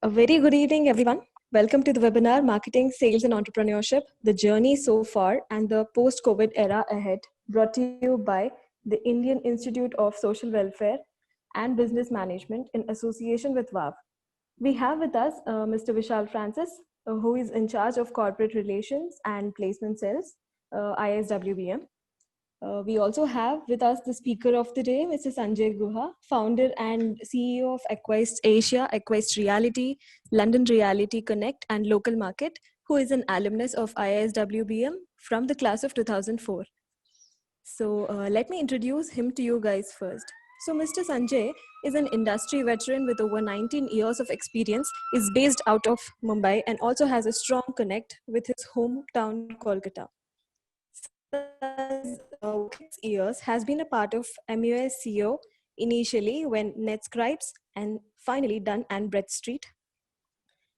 A very good evening, everyone. Welcome to the webinar Marketing, Sales and Entrepreneurship, the journey so far and the post-COVID era ahead, brought to you by the Indian Institute of Social Welfare and Business Management in association with WAV. We have with us Mr. Vishal Francis, who is in charge of corporate relations and placement sales, ISWBM. We also have with us the speaker of the day, Mr. Sanjay Guha, founder and CEO of Equist Asia, Equist Reality, London Reality Connect, and Local Market, who is an alumnus of ISWBM from the class of 2004. So let me introduce him to you guys first. So Mr. Sanjay is an industry veteran with over 19 years of experience, is based out of Mumbai, and also has a strong connect with his hometown, Kolkata. Years has been a part of MUS CEO initially when NetScribes and finally Dun and Bradstreet,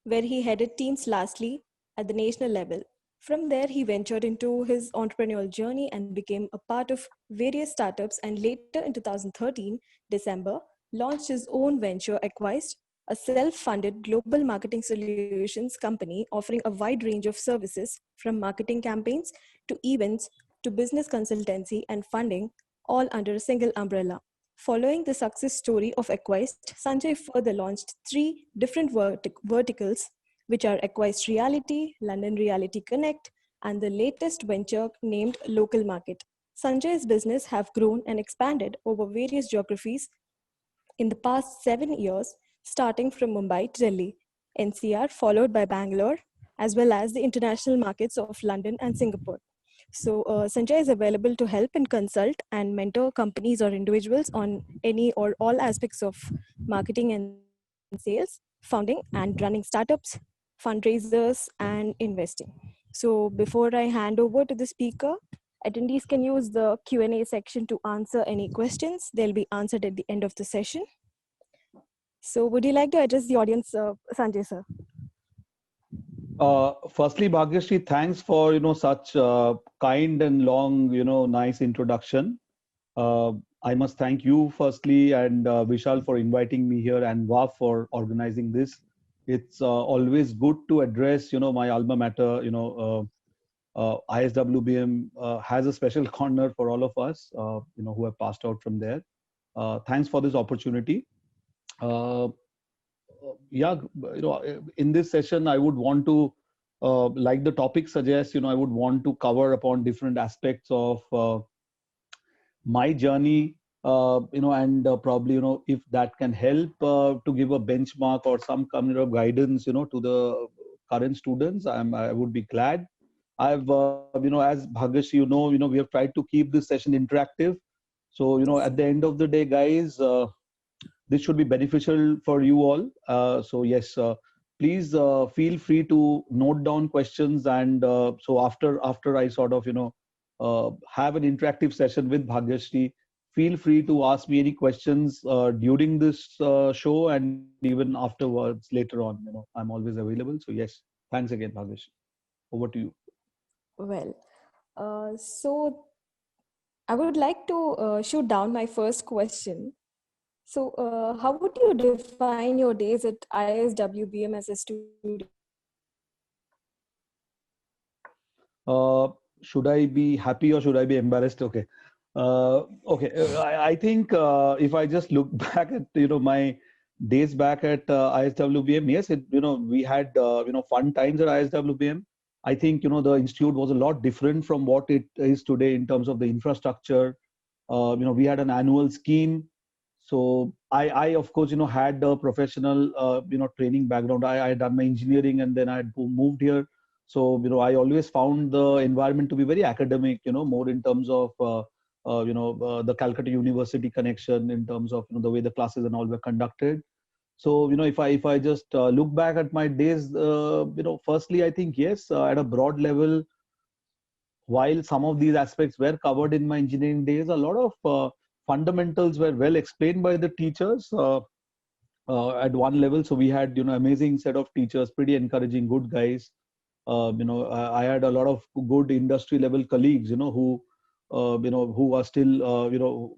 where he headed teams lastly at the national level. From there, he ventured into his entrepreneurial journey and became a part of various startups, and later in 2013, December, launched his own venture, Equist, a self-funded global marketing solutions company offering a wide range of services from marketing campaigns to events to business consultancy and funding, all under a single umbrella. Following the success story of Equist, Sanjay further launched 3 different verticals, which are Equist Reality, London Reality Connect, and the latest venture named Local Market. Sanjay's business have grown and expanded over various geographies in the past 7 years, starting from Mumbai to Delhi, NCR, followed by Bangalore, as well as the international markets of London and Singapore. So Sanjay is available to help and consult and mentor companies or individuals on any or all aspects of marketing and sales, founding and running startups, fundraisers, and investing. So before I hand over to the speaker, attendees can use the Q&A section to answer any questions. They'll be answered at the end of the session. So would you like to address the audience, Sanjay sir? Firstly, Bhagyashree, thanks for such kind and long nice introduction. I must thank you firstly and Vishal for inviting me here and WAV for organizing this. It's always good to address my alma mater. ISWBM has a special corner for all of us who have passed out from there. Thanks for this opportunity. In this session, I would want to, like the topic suggests, I would want to cover upon different aspects of my journey, and probably, if that can help to give a benchmark or some kind of guidance, to the current students, I would be glad. I've, as Bhagyashree, we have tried to keep this session interactive. So, at the end of the day, guys, this should be beneficial for you all. So yes, please feel free to note down questions, and so after I sort of have an interactive session with Bhagyashree, feel free to ask me any questions during this show and even afterwards later on. I'm always available. So yes, thanks again, Bhagyashree. Over to you. Well, so I would like to shoot down my first question. So how would you define your days at ISWBM as a student? Should I be happy or should I be embarrassed? Okay. I think if I just look back at my days back at ISWBM, yes, we had fun times at ISWBM. I think the institute was a lot different from what it is today in terms of the infrastructure. We had an annual scheme. So I of course, had a professional, training background. I had done my engineering and then I had moved here. So, I always found the environment to be very academic, more in terms of, the Calcutta University connection, in terms of, the way the classes and all were conducted. So, if I just look back at my days, firstly, I think, yes, at a broad level, while some of these aspects were covered in my engineering days, a lot of fundamentals were well explained by the teachers at one level. So we had, amazing set of teachers, pretty encouraging, good guys. I had a lot of good industry level colleagues, who are still,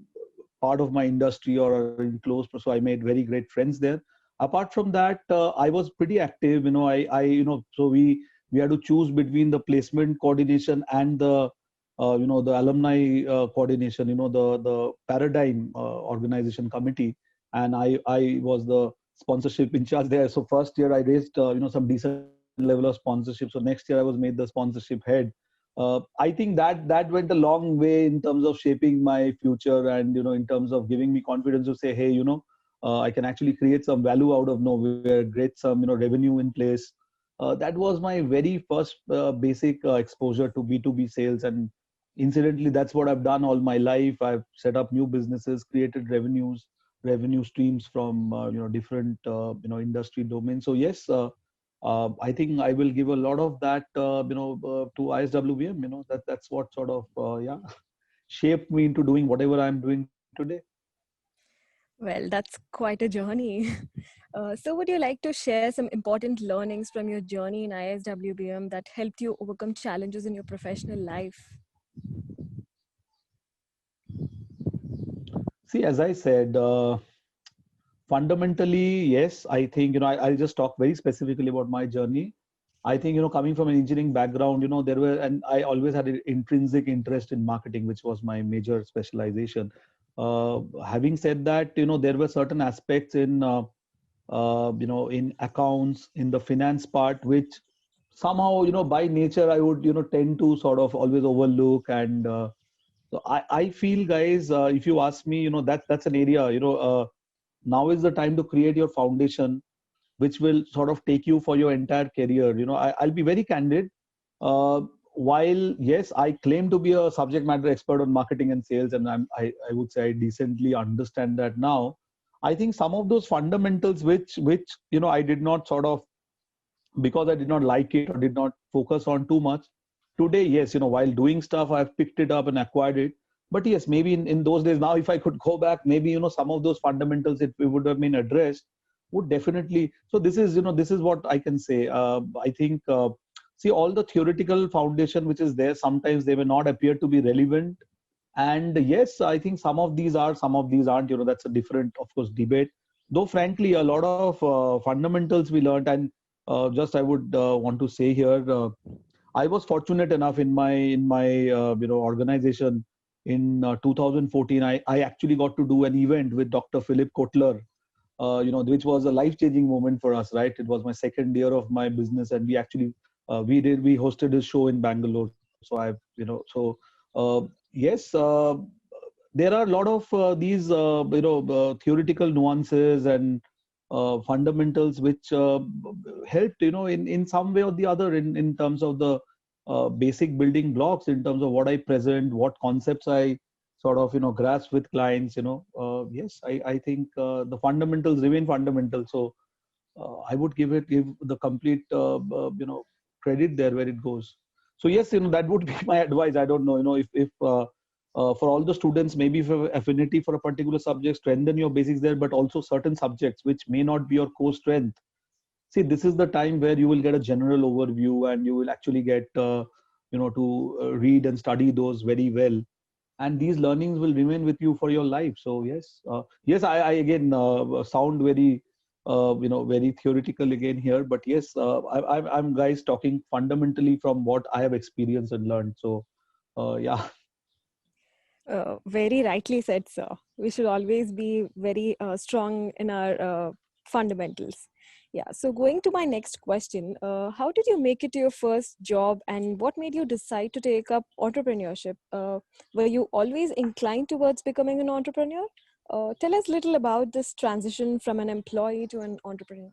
part of my industry or are in close. So I made very great friends there. Apart from that, I was pretty active. So we had to choose between the placement coordination and the the alumni coordination. The Paradigm organization committee, and I was the sponsorship in charge there. So first year I raised some decent level of sponsorship. So next year I was made the sponsorship head. I think that went a long way in terms of shaping my future, and in terms of giving me confidence to say, hey, I can actually create some value out of nowhere, create some revenue in place. That was my very first basic exposure to B2B sales, and incidentally, that's what I've done all my life. I've set up new businesses, created revenue streams from different industry domains. So yes, I think I will give a lot of that to ISWBM. That's what sort of shaped me into doing whatever I'm doing today. Well, that's quite a journey. So, would you like to share some important learnings from your journey in ISWBM that helped you overcome challenges in your professional life? See, as I said, fundamentally, yes, I think, I'll just talk very specifically about my journey. I think, coming from an engineering background, and I always had an intrinsic interest in marketing, which was my major specialization. Having said that, there were certain aspects in accounts, in the finance part, which somehow, by nature, I would, tend to sort of always overlook. And so I feel, guys, if you ask me, that's an area, now is the time to create your foundation, which will sort of take you for your entire career. I'll be very candid. Uh, while yes, I claim to be a subject matter expert on marketing and sales, and I would say I decently understand that now. I think some of those fundamentals, which I did not sort of, because I did not like it or did not focus on too much. Today, yes, while doing stuff, I've picked it up and acquired it. But yes, maybe in those days, now if I could go back, maybe, some of those fundamentals, if it would have been addressed, would definitely. So this is what I can say. I think, see, all the theoretical foundation which is there, sometimes they may not appear to be relevant. And yes, I think some of these are, some of these aren't. That's a different, of course, debate. Though, frankly, a lot of fundamentals we learned, and just I would want to say here, I was fortunate enough in my organization in 2014. I actually got to do an event with Dr. Philip Kotler, which was a life-changing moment for us. Right, it was my second year of my business, and we actually we hosted a show in Bangalore. So I've yes. There are a lot of these theoretical nuances and fundamentals which helped in some way or the other in terms of the basic building blocks, in terms of what I present, what concepts I sort of grasp with clients. Yes, I think the fundamentals remain fundamental. So I would give the complete credit there where it goes. So yes, that would be my advice. I don't know, if for all the students, maybe if you have affinity for a particular subject, strengthen your basics there, but also certain subjects which may not be your core strength. See, this is the time where you will get a general overview, and you will actually get to read and study those very well, and these learnings will remain with you for your life. So yes, yes, I again sound very very theoretical again here, but yes, I'm guys talking fundamentally from what I have experienced and learned. So yeah. Very rightly said, sir. We should always be very strong in our fundamentals. Yeah. So, going to my next question, how did you make it to your first job, and what made you decide to take up entrepreneurship? Were you always inclined towards becoming an entrepreneur? Tell us a little about this transition from an employee to an entrepreneur.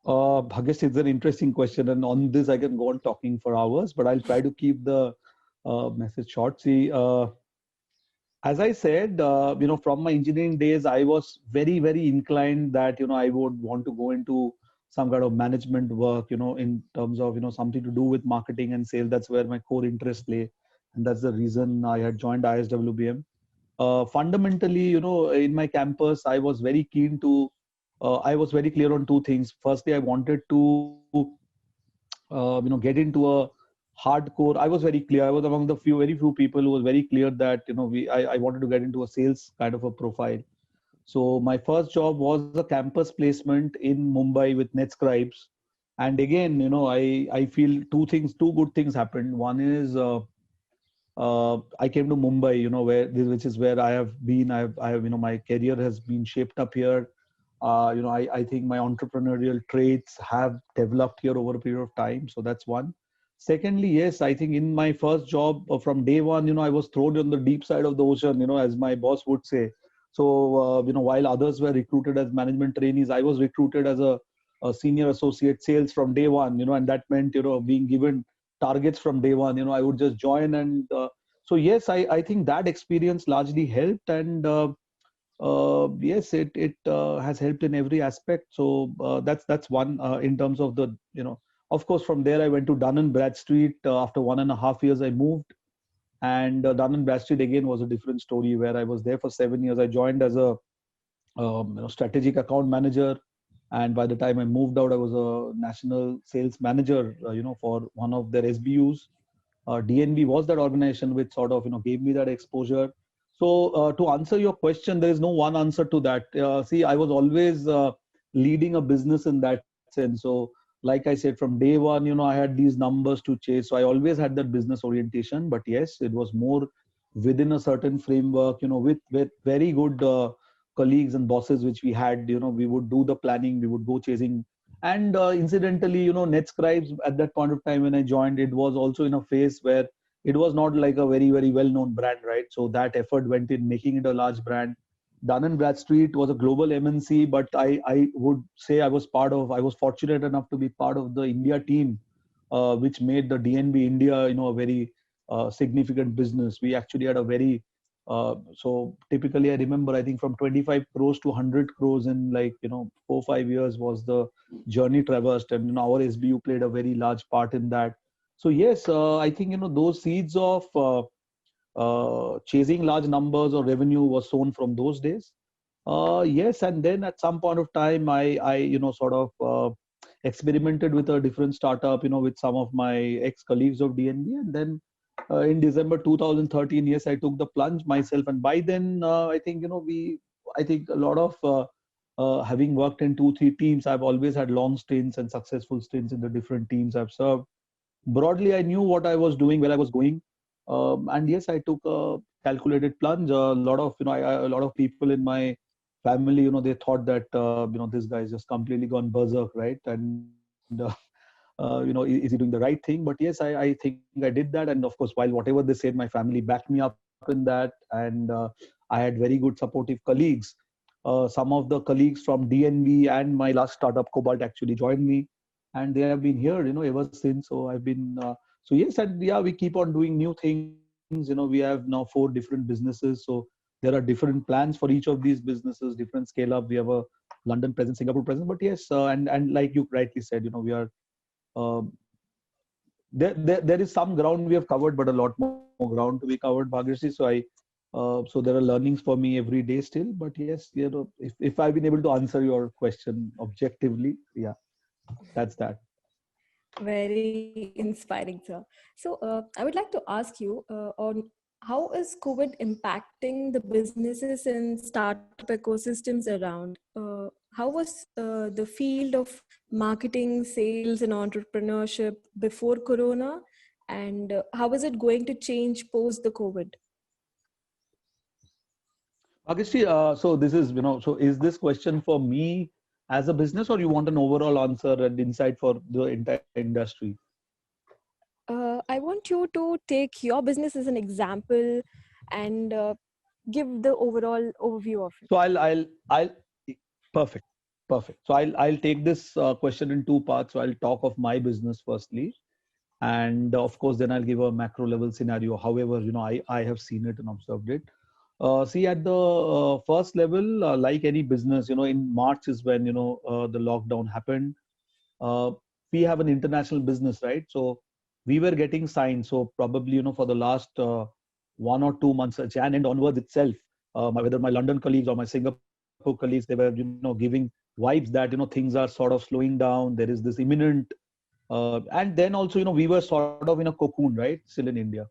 Bhagesh, it's an interesting question, and on this I can go on talking for hours, but I'll try to keep the message short. See, as I said, from my engineering days, I was very, very inclined that, I would want to go into some kind of management work, in terms of, something to do with marketing and sales. That's where my core interest lay. And that's the reason I had joined ISWBM. Fundamentally, in my campus, I was very keen to, I was very clear on two things. Firstly, I wanted to, get into a hardcore. I was very clear. I was among very few people who was very clear that I wanted to get into a sales kind of a profile. So my first job was a campus placement in Mumbai with NetScribes. And again, I feel two good things happened. One is I came to Mumbai, which is where I have been. My career has been shaped up here. I think my entrepreneurial traits have developed here over a period of time. So that's one. Secondly, yes, I think in my first job from day one, I was thrown on the deep side of the ocean, as my boss would say. So, while others were recruited as management trainees, I was recruited as a senior associate sales from day one, and that meant, being given targets from day one. I would just join. And so yes, I think that experience largely helped. And yes, it has helped in every aspect. So that's one in terms of the, of course, from there I went to Dun and Bradstreet. After 1.5 years I moved. And Dun and Bradstreet again was a different story, where I was there for 7 years. I joined as a strategic account manager, and by the time I moved out, I was a national sales manager, for one of their SBUs. DNB was that organization which sort of, gave me that exposure. So to answer your question, there is no one answer to that. See, I was always leading a business in that sense. So like I said, from day one, I had these numbers to chase. So I always had that business orientation. But yes, it was more within a certain framework, with very good colleagues and bosses which we had. We would do the planning, we would go chasing. And incidentally, NetScribes at that point of time when I joined, it was also in a phase where it was not like a very, very well-known brand, right? So that effort went in making it a large brand. Dun and Bradstreet was a global MNC, but I would say I was fortunate enough to be part of the India team, which made the DNB India, a very significant business. We actually had a very so typically I remember, I think from 25 crores to 100 crores in, like, 4 5 years was the journey traversed. And our SBU played a very large part in that. So yes, I think those seeds of chasing large numbers or revenue was sown from those days. Yes, and then at some point of time, I sort of experimented with a different startup, with some of my ex-colleagues of DNB. And then in December 2013, yes, I took the plunge myself. And by then, I think, I think a lot of, having worked in 2 3 teams, I've always had long stints and successful stints in the different teams I've served. Broadly, I knew what I was doing, where I was going. And yes, I took a calculated plunge. A lot of, a lot of people in my family, they thought that, this guy is just completely gone berserk, right? And, is he doing the right thing? But yes, I think I did that. And of course, while whatever they said, my family backed me up in that. And I had very good supportive colleagues. Some of the colleagues from DNB and my last startup, Cobalt, actually joined me. And they have been here, ever since. So I've been, so yes, and yeah, we keep on doing new things. We have now 4 different businesses. So there are different plans for each of these businesses, different scale up. We have a London presence, Singapore presence. But yes, and like you rightly said, we are, uh, there is some ground we have covered, but a lot more ground to be covered, Bhagrasi. So there are learnings for me every day still. But yes, if I've been able to answer your question objectively, yeah, that's that. Very inspiring, sir. So, I would like to ask you on how is COVID impacting the businesses and startup ecosystems around? How was the field of marketing, sales, and entrepreneurship before Corona? And how is it going to change post the COVID? Agastri, so this is, so is this question for me as a business, or you want an overall answer and insight for the entire industry? I want you to take your business as an example and give the overall overview of it. So I'll, perfect, perfect. So I'll take this question in 2 parts. So I'll talk of my business firstly, and of course, then I'll give a macro level scenario. However, I have seen it and observed it. See, at the first level, like any business, in March is when, the lockdown happened. uh, we have an international business, right? So we were getting signs. So probably, for the last 1 or 2 months, Jan and onwards itself, whether my London colleagues or my Singapore colleagues, they were, giving vibes that, things are sort of slowing down. There is this imminent, and then also, we were sort of in a cocoon, right? Still in India.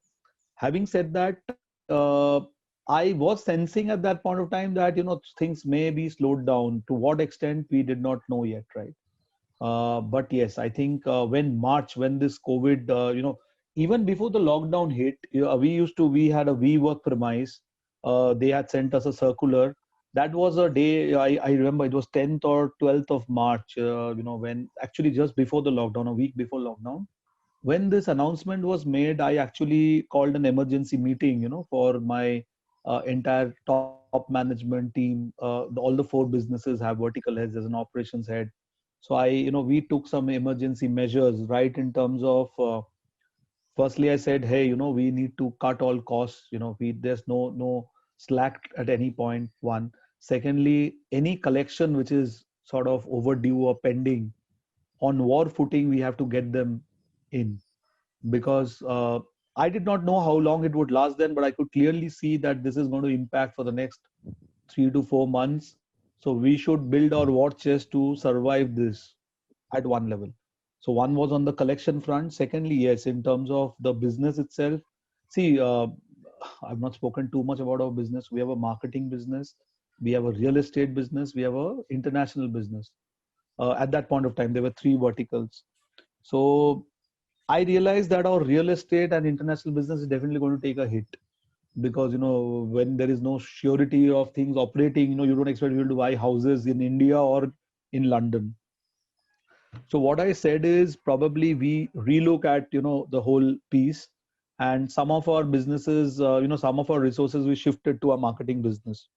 Having said that, I was sensing at that point of time that, things may be slowed down. To what extent, we did not know yet, right? But yes, I think when this COVID, even before the lockdown hit, we had a WeWork premise. They had sent us a circular. That was a day, I remember it was 10th or 12th of March, when actually just before the lockdown, a week before lockdown. When this announcement was made, I actually called an emergency meeting, for my entire top management team. All the four businesses have vertical heads. There's an operations head. So we took some emergency measures, right, in terms of, firstly, I said, hey, we need to cut all costs. There's no slack at any point. One. Secondly, any collection which is sort of overdue or pending, on war footing, we have to get them in, because I did not know how long it would last then, but I could clearly see that this is going to impact for the next 3 to 4 months. So we should build our war chest to survive this at one level. So one was on the collection front. Secondly, yes, in terms of the business itself, see, I've not spoken too much about our business. We have a marketing business, we have a real estate business, we have a international business. At that point of time, there were three verticals. So I realized that our real estate and international business is definitely going to take a hit, because when there is no surety of things operating, you don't expect people to buy houses in India or in London. So what I said is, probably we relook at the whole piece, and some of our businesses, some of our resources we shifted to our marketing business.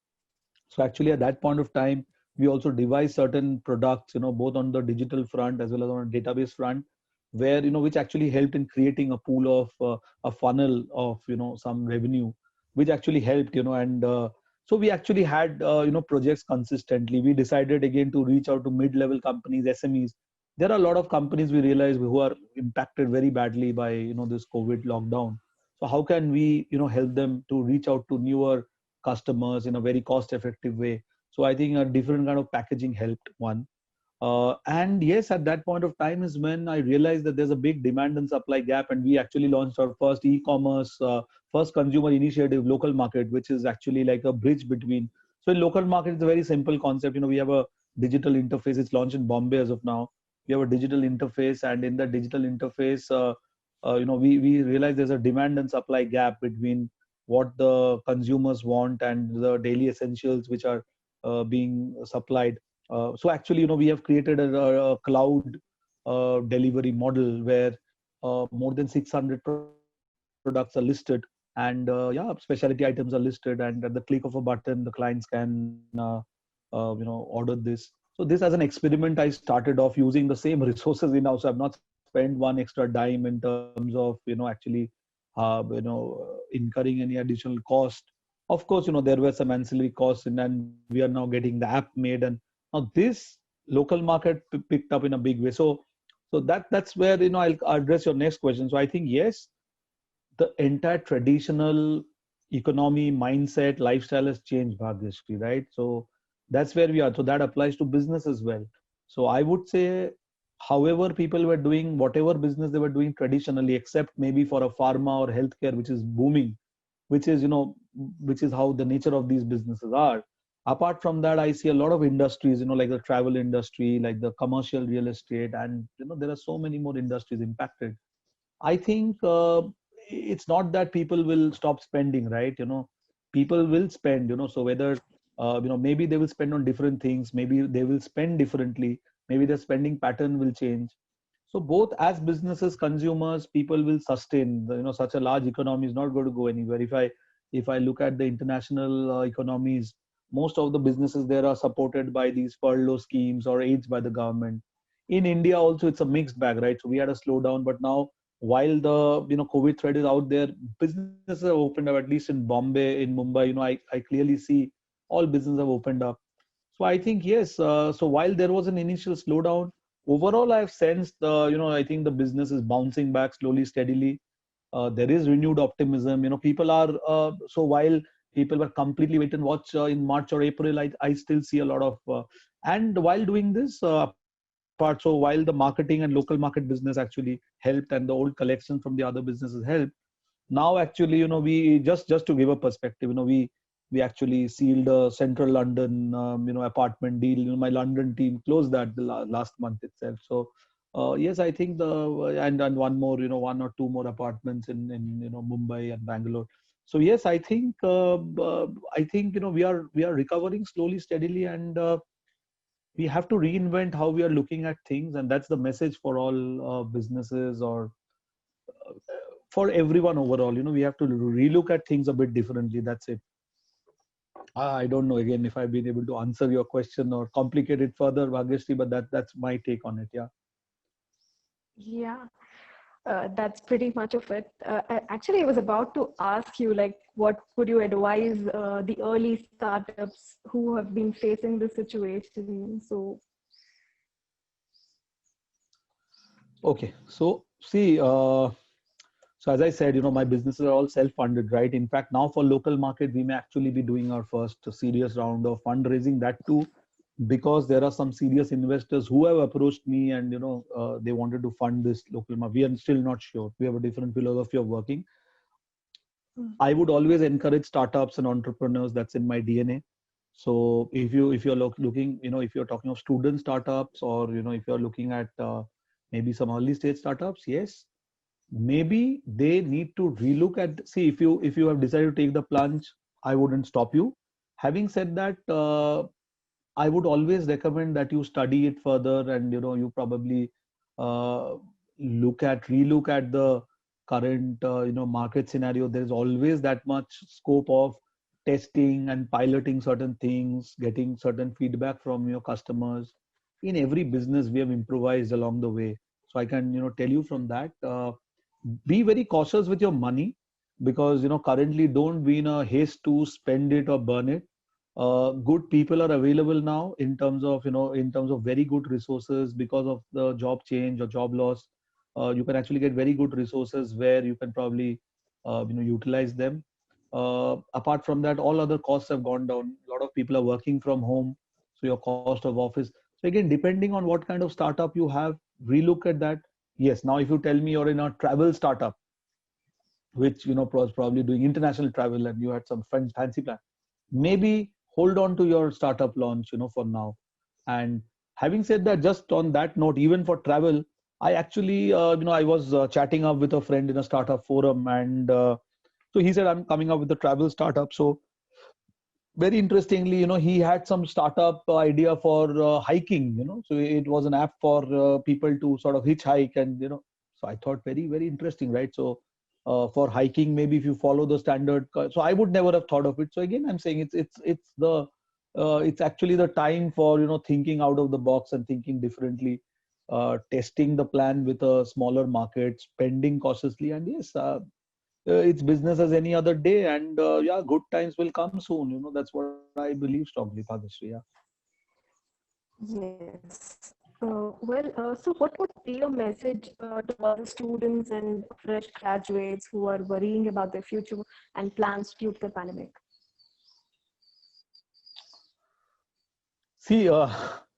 So actually at that point of time, we also devised certain products, both on the digital front as well as on a database front, where which actually helped in creating a pool of a funnel of some revenue, which actually helped, and so we actually had projects consistently. We decided again to reach out to mid-level companies, SMEs. There are a lot of companies, we realize, who are impacted very badly by this COVID lockdown. So how can we help them to reach out to newer customers in a very cost effective way? So I think a different kind of packaging helped. One. And yes, at that point of time is when I realized that there's a big demand and supply gap, and we actually launched our first e-commerce, first consumer initiative, Local Market, which is actually like a bridge between. So in Local Market, it's a very simple concept. We have a digital interface. It's launched in Bombay as of now. We have a digital interface, and in the digital interface, we realize there's a demand and supply gap between what the consumers want and the daily essentials which are being supplied. So actually, we have created a cloud delivery model where more than 600 products are listed, and specialty items are listed, and at the click of a button, the clients can order this. So this, as an experiment, I started off using the same resources in house. So I've not spent one extra dime in terms of actually incurring any additional cost. Of course, there were some ancillary costs, and then we are now getting the app made, and now this Local Market picked up in a big way. So that's where I'll address your next question. So I think yes, the entire traditional economy, mindset, lifestyle has changed, Bhagyashree, right? So that's where we are. So that applies to business as well. So I would say, however people were doing whatever business they were doing traditionally, except maybe for a pharma or healthcare, which is booming, which is which is how the nature of these businesses are. Apart from that, I see a lot of industries, like the travel industry, like the commercial real estate, and there are so many more industries impacted. I think it's not that people will stop spending, right? People will spend, so whether maybe they will spend on different things, maybe they will spend differently, maybe their spending pattern will change. So both as businesses, consumers, people will sustain. Such a large economy is not going to go anywhere. If I look at the international economies, most of the businesses there are supported by these furlough schemes or aids by the government. In India also, it's a mixed bag, right? So we had a slowdown, but now, while the COVID threat is out there, businesses have opened up. At least in Bombay, in Mumbai, I clearly see all businesses have opened up. So I think yes. So while there was an initial slowdown, overall I've sensed I think the business is bouncing back slowly, steadily. There is renewed optimism. People are so while people were completely wait and watch in March or April, I still see a lot of and while doing this part, so while the marketing and Local Market business actually helped, and the old collections from the other businesses helped, now actually we just to give a perspective, we we actually sealed a central London, apartment deal. My London team closed that the last month itself. So yes, I think and one more, one or two more apartments in Mumbai and Bangalore. So yes, I think we are recovering slowly, steadily, and we have to reinvent how we are looking at things, and that's the message for all businesses, or for everyone overall. We have to relook at things a bit differently. That's it. I don't know again if I've been able to answer your question or complicate it further, Bhagyashree, but that's my take on it. Yeah. Yeah, that's pretty much of it. Actually, I was about to ask you, like, what would you advise the early startups who have been facing this situation? So, Okay. So see, so as I said, my businesses are all self-funded, right? In fact, now for local market, we may actually be doing our first serious round of fundraising. That too, because there are some serious investors who have approached me, and they wanted to fund this local market. We are still not sure. We have a different philosophy of working. I would always encourage startups and entrepreneurs. That's in my DNA. So if you're looking, if you're talking of student startups, or if you're looking at maybe some early stage startups, yes, maybe they need to relook at. See, if you have decided to take the plunge, I wouldn't stop you. Having said that, I would always recommend that you study it further, and you probably uh, relook at the current market scenario. There is always that much scope of testing and piloting certain things, getting certain feedback from your customers. In every business, we have improvised along the way. So I can tell you from that. Be very cautious with your money, because currently don't be in a haste to spend it or burn it. Good people are available now, in terms of very good resources. Because of the job change or job loss, you can actually get very good resources where you can probably utilize them. Apart from that, all other costs have gone down. A lot of people are working from home, so your cost of office. So again, depending on what kind of startup you have, relook at that. Yes, now if you tell me you're in a travel startup, which was probably doing international travel, and you had some fancy plan, maybe hold on to your startup launch for now. And having said that, just on that note, even for travel, I actually I was chatting up with a friend in a startup forum, and so he said, I'm coming up with a travel startup. So very interestingly, he had some startup idea for hiking. So it was an app for people to sort of hitchhike, and so I thought, very very interesting, right? So for hiking, maybe if you follow the standard, so I would never have thought of it. So again, I'm saying it's actually the time for thinking out of the box and thinking differently, testing the plan with a smaller market, spending cautiously, and yes, it's business as any other day, and yeah, good times will come soon. That's what I believe strongly, Bhagyashree. Yeah. yes. So what would be your message to all the students and fresh graduates who are worrying about their future and plans due to the pandemic? See,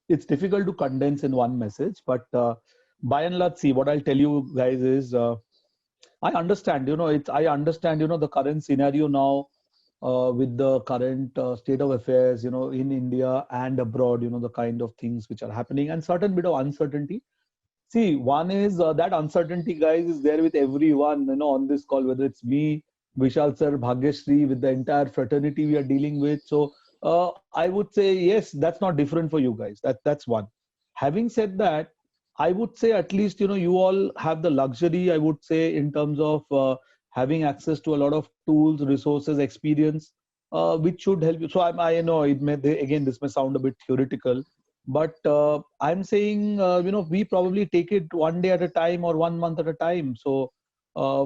it's difficult to condense in one message, but by and large, see, what I'll tell you guys is, I understand, I understand, the current scenario now, with the current state of affairs, in India and abroad, the kind of things which are happening, and certain bit of uncertainty. See, one is that uncertainty, guys, is there with everyone, on this call, whether it's me, Vishal sir, Bhagyashree, with the entire fraternity we are dealing with. So I would say, yes, that's not different for you guys. That's one. Having said that, I would say at least, you all have the luxury, I would say, in terms of having access to a lot of tools, resources, experience, which should help you. So I know again, this may sound a bit theoretical, but I'm saying, we probably take it one day at a time or 1 month at a time. So uh,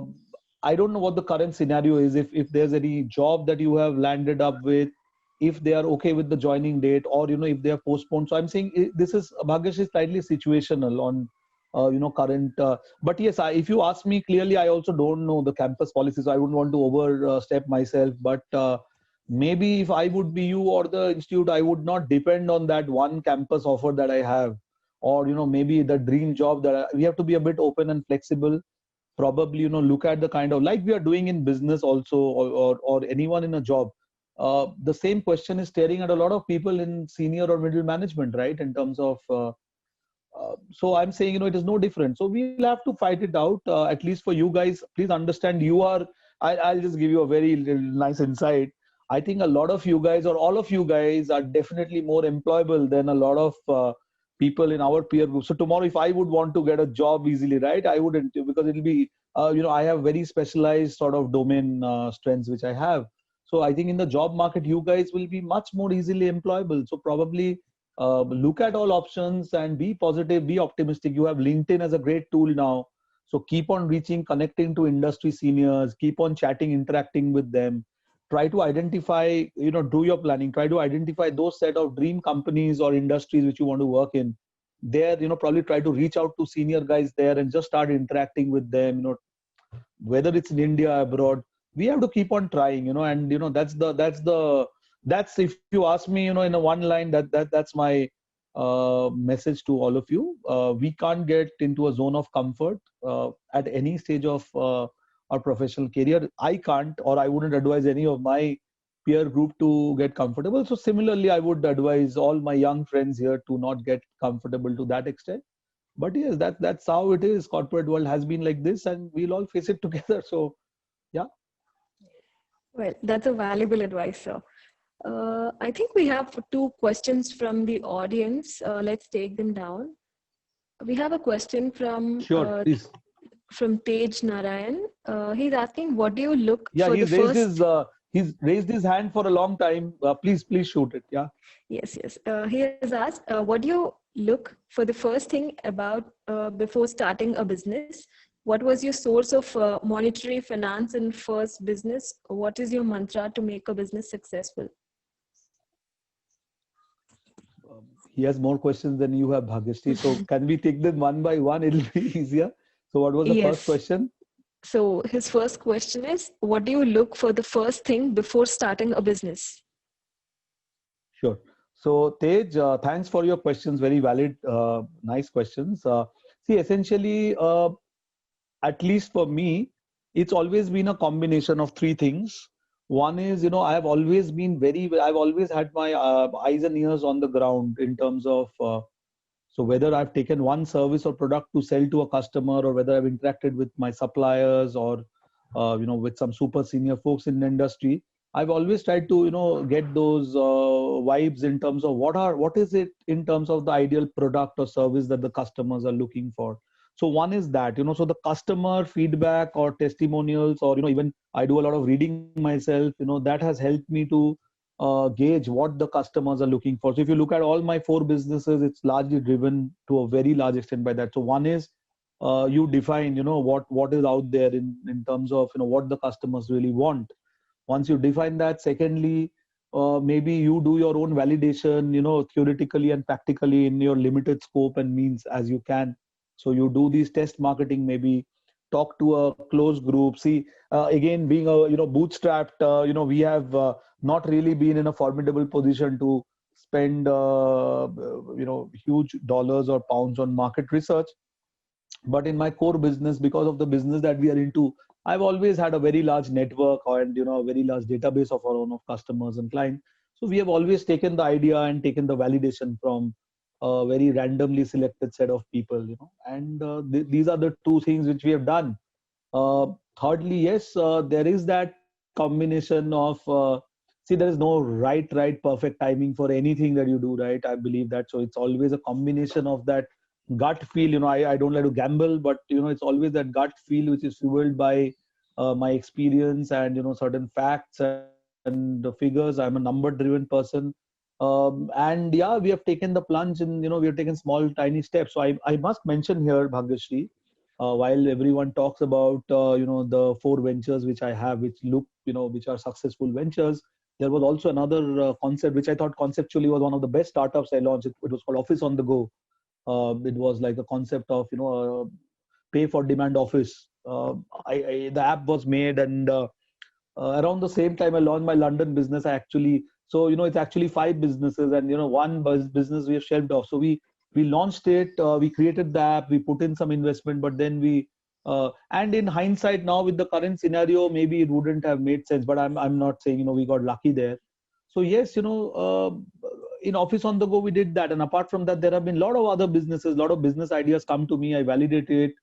I don't know what the current scenario is. If there's any job that you have landed up with, if they are okay with the joining date, or if they are postponed. So I'm saying, this is, Bhagesh, is slightly situational on current. But yes, if you ask me clearly, I also don't know the campus policies. I wouldn't want to overstep myself, but maybe if I would be you or the institute, I would not depend on that one campus offer that I have, or maybe the dream job we have to be a bit open and flexible. Probably look at the kind of, like we are doing in business also, or anyone in a job. the same question is staring at a lot of people in senior or middle management, right? In terms of so I'm saying, it is no different. So we'll have to fight it out. At least for you guys, please understand you are, I'll just give you a very nice insight. I think a lot of you guys or all of you guys are definitely more employable than a lot of people in our peer group. So tomorrow, if I would want to get a job easily, right, I wouldn't, because it'll be, I have very specialized sort of domain strengths, which I have. So I think in the job market, you guys will be much more easily employable. So probably look at all options and be positive, be optimistic. You have LinkedIn as a great tool now. So keep on reaching, connecting to industry seniors, keep on chatting, interacting with them. Try to identify, do your planning. Try to identify those set of dream companies or industries which you want to work in. There, probably try to reach out to senior guys there and just start interacting with them, whether it's in India, abroad. We have to keep on trying, and that's if you ask me, in a one line, that's my message to all of you. We can't get into a zone of comfort at any stage of our professional career. I can't, or I wouldn't advise any of my peer group to get comfortable. So similarly, I would advise all my young friends here to not get comfortable to that extent. But yes, that's how it is. Corporate world has been like this, and we'll all face it together. So yeah. Well, that's a valuable advice, sir. I think we have two questions from the audience. Let's take them down. We have a question from Sure, please. from Tej Narayan. He's asking, what do you look Yeah, for the first? He's raised his hand for a long time. Please shoot it. Yeah. Yes. He has asked, what do you look for the first thing about before starting a business? What was your source of monetary finance in first business? What is your mantra to make a business successful? He has more questions than you have, Bhagyashree. So can we take them one by one? It'll be easier. So what was the first question? So his first question is, what do you look for the first thing before starting a business? Sure. So Tej, thanks for your questions. Very valid, nice questions. See, essentially, at least for me, it's always been a combination of three things. One is, I've always had my eyes and ears on the ground in terms of, so whether I've taken one service or product to sell to a customer, or whether I've interacted with my suppliers or, with some super senior folks in the industry, I've always tried to, get those vibes in terms of what is it in terms of the ideal product or service that the customers are looking for. So one is that, so the customer feedback or testimonials, or, even I do a lot of reading myself, that has helped me to gauge what the customers are looking for. So if you look at all my four businesses, it's largely driven to a very large extent by that. So one is you define, what is out there in terms of, what the customers really want. Once you define that, secondly, maybe you do your own validation, theoretically and practically in your limited scope and means as you can. So you do these test marketing, maybe talk to a close group. See, again, being bootstrapped, we have not really been in a formidable position to spend, huge dollars or pounds on market research. But in my core business, because of the business that we are into, I've always had a very large network and, a very large database of our own of customers and clients. So we have always taken the idea and taken the validation from a very randomly selected set of people, and these are the two things which we have done. Thirdly, yes, there is that combination of, see, there is no right, perfect timing for anything that you do, right? I believe that. So it's always a combination of that gut feel, I don't like to gamble, but, it's always that gut feel which is fueled by my experience and, certain facts and the figures. I'm a number driven person. And yeah, we have taken the plunge and, we have taken small, tiny steps. So I must mention here, Bhagyashree, while everyone talks about, the four ventures which I have, which look, which are successful ventures, there was also another concept, which I thought conceptually was one of the best startups I launched. It was called Office on the Go. It was like a concept of, pay for demand office. The app was made, and around the same time I launched my London business. So, it's actually 5 businesses, and, one business we have shelved off. So we launched it, we created the app, we put in some investment, but then we And in hindsight now with the current scenario, maybe it wouldn't have made sense, but I'm not saying, you know, we got lucky there. So yes, you know, in Office on the Go, we did that. And apart from that, there have been a lot of other businesses, a lot of business ideas come to me. I validate it.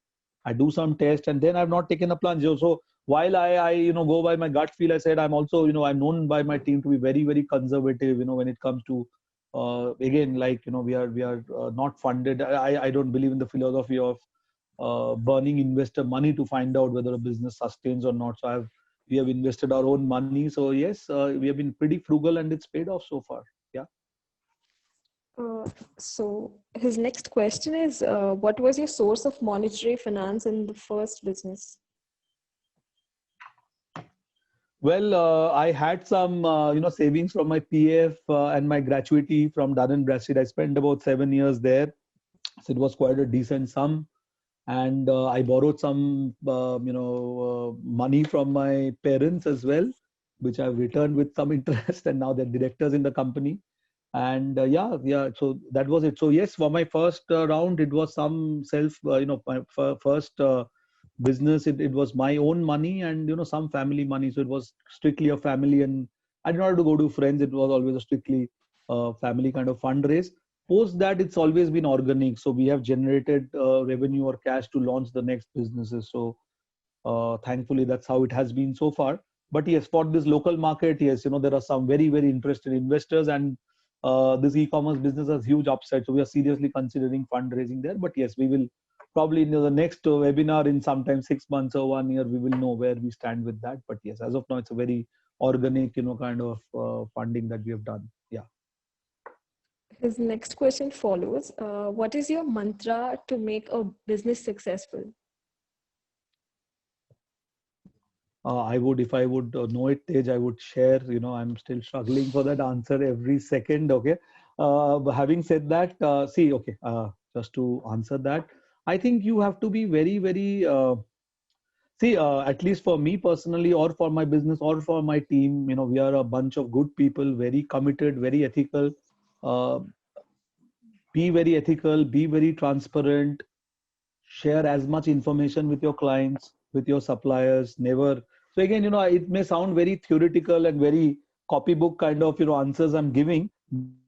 I do some test, and then I've not taken a plunge. So while I you know, go by my gut feel, I said I'm also, you know, I'm known by my team to be very, very conservative, you know, when it comes to, again, like, you know, we are not funded. I don't believe in the philosophy of burning investor money to find out whether a business sustains or not. So we have invested our own money. So yes, we have been pretty frugal, and it's paid off so far. Yeah. So his next question is, what was your source of monetary finance in the first business? Well, I had some, you know, savings from my PF and my gratuity from Dun& Bradstreet. I spent about 7 years there. So it was quite a decent sum. And I borrowed some, you know, money from my parents as well, which I've returned with some interest. And now they're directors in the company. And yeah. So that was it. So yes, for my first round, it was some self, you know, my first business. It was my own money and, you know, some family money. So it was strictly a family, and I did not have to go to friends. It was always a strictly family kind of fundraise. Post that, it's always been organic. So we have generated revenue or cash to launch the next businesses. So thankfully, that's how it has been so far. But yes, for this local market, yes, you know, there are some very, very interested investors, and this e-commerce business has huge upside. So we are seriously considering fundraising there. But yes, we will probably in the next webinar in sometime 6 months or 1 year, we will know where we stand with that. But yes, as of now, it's a very organic, you know, kind of funding that we have done. Yeah. His next question follows, what is your mantra to make a business successful? I would, if I would know it, Tej, I would share. You know, I'm still struggling for that answer every second. Okay. But having said that, see, okay, just to answer that, I think you have to be very, very, see, at least for me personally, or for my business, or for my team, you know, we are a bunch of good people, very committed, very ethical. Uh, be very ethical, be very transparent, share as much information with your clients, with your suppliers. Never. So again, you know, it may sound very theoretical and very copybook kind of, you know, answers I'm giving,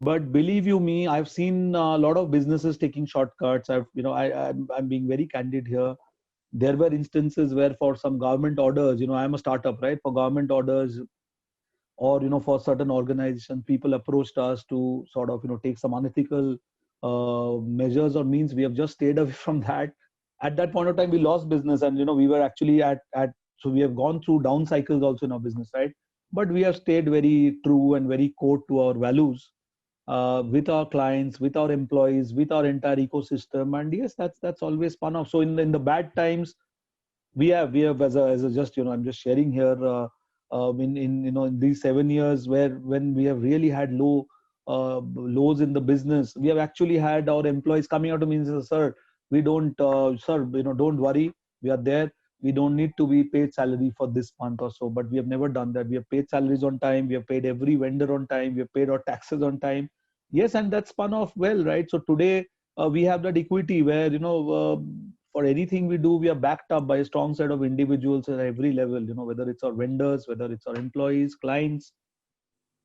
but believe you me, I've seen a lot of businesses taking shortcuts. I've, you know, I'm being very candid here. There were instances where for some government orders, you know, I'm a startup, right? For government orders, or, you know, for certain organizations, people approached us to sort of, you know, take some unethical measures or means. We have just stayed away from that. At that point of time, we lost business, and, you know, we were actually at so we have gone through down cycles also in our business, right? But we have stayed very true and very core to our values, with our clients, with our employees, with our entire ecosystem. And yes, that's always fun of. So in the bad times, we have as a just, you know, I'm just sharing here, in you know, in these 7 years, where when we have really had lows in the business, we have actually had our employees coming out to me and say, sir, we don't, sir, you know, don't worry, we are there. We don't need to be paid salary for this month or so. But we have never done that. We have paid salaries on time. We have paid every vendor on time. We have paid our taxes on time. Yes, and that's spun off well, right? So today, we have that equity where, you know, for anything we do, we are backed up by a strong set of individuals at every level, you know, whether it's our vendors, whether it's our employees, clients.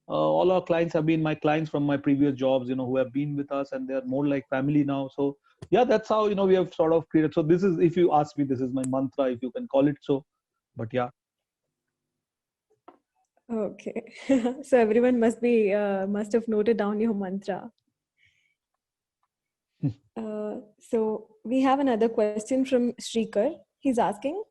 All our clients have been my clients from my previous jobs, you know, who have been with us, and they're more like family now. So yeah, that's how, you know, we have sort of created. So this is, if you ask me, this is my mantra, if you can call it so. But yeah. Okay. So everyone must have noted down your mantra. So we have another question from Shrikar. He's asking,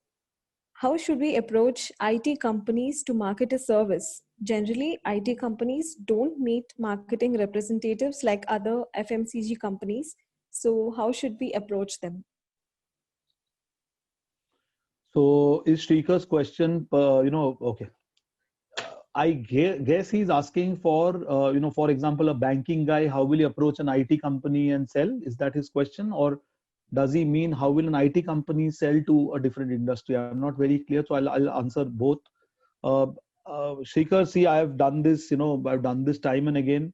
how should we approach IT companies to market a service? Generally, IT companies don't meet marketing representatives like other FMCG companies. So how should we approach them? So is Srikar's question, you know, okay. I guess he's asking for, you know, for example, a banking guy, how will he approach an IT company and sell? Is that his question? Or does he mean how will an IT company sell to a different industry? I'm not very clear. So I'll answer both. Uh, Shikhar, see, I have done this, you know, I've done this time and again.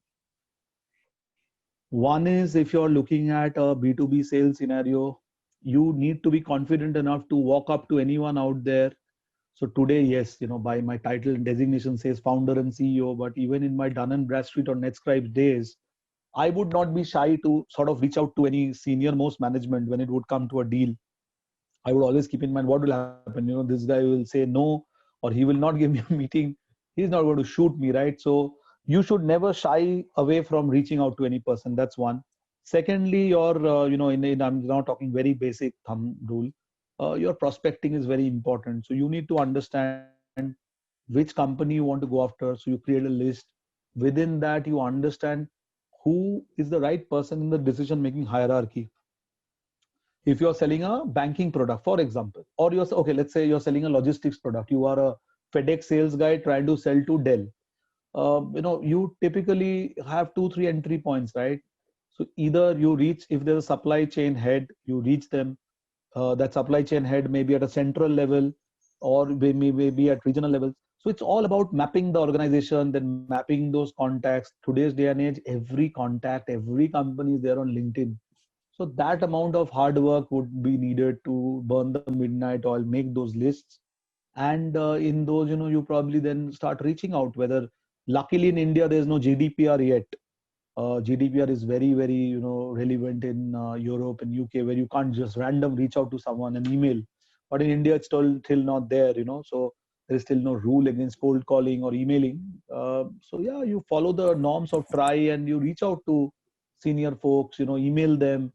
One is, if you're looking at a B2B sales scenario, you need to be confident enough to walk up to anyone out there. So today, yes, by my title and designation says founder and CEO, but even in my Dun and Bradstreet or NetScribe days, I would not be shy to sort of reach out to any senior most management when it would come to a deal. I would always keep in mind what will happen. This guy will say no, or he will not give me a meeting. He's not going to shoot me, right? So you should never shy away from reaching out to any person. That's one. Secondly, I'm now talking very basic thumb rule. Your prospecting is very important. So you need to understand which company you want to go after. So you create a list. Within that, you understand who is the right person in the decision making hierarchy. If you're selling a banking product, for example, or let's say you're selling a logistics product, you are a FedEx sales guy trying to sell to Dell. You typically have 2 3 entry points, right? So either you reach, if there's a supply chain head, you reach them. That supply chain head may be at a central level, or maybe at regional levels. So it's all about mapping the organization, then mapping those contacts. Today's day and age, every contact, every company is there on LinkedIn. So that amount of hard work would be needed to burn the midnight oil, make those lists. And in those, you probably then start reaching out. Whether, luckily in India, there's no GDPR yet. GDPR is very, very, relevant in Europe and UK, where you can't just random reach out to someone and email. But in India, it's still not there, so there is still no rule against cold calling or emailing. So yeah, you follow the norms of TRAI and you reach out to senior folks, email them.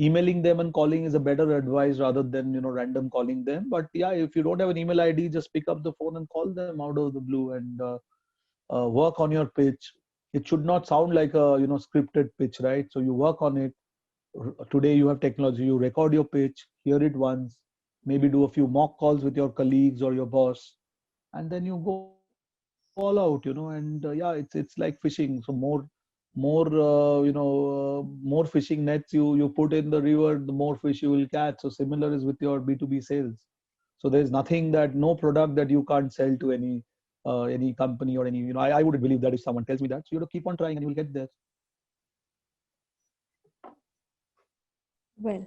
Emailing them and calling is a better advice rather than, random calling them. But yeah, if you don't have an email ID, just pick up the phone and call them out of the blue, and work on your pitch. It should not sound like a scripted pitch, right? So you work on it. Today you have technology, you record your pitch, hear it once, maybe do a few mock calls with your colleagues or your boss, and then you go all out, and yeah, it's like fishing. So more fishing nets you put in the river, the more fish you will catch. So similar is with your B2B sales. So there's nothing, that no product that you can't sell to any company or any, I wouldn't believe that if someone tells me that. So you have to keep on trying and you will get there. Well,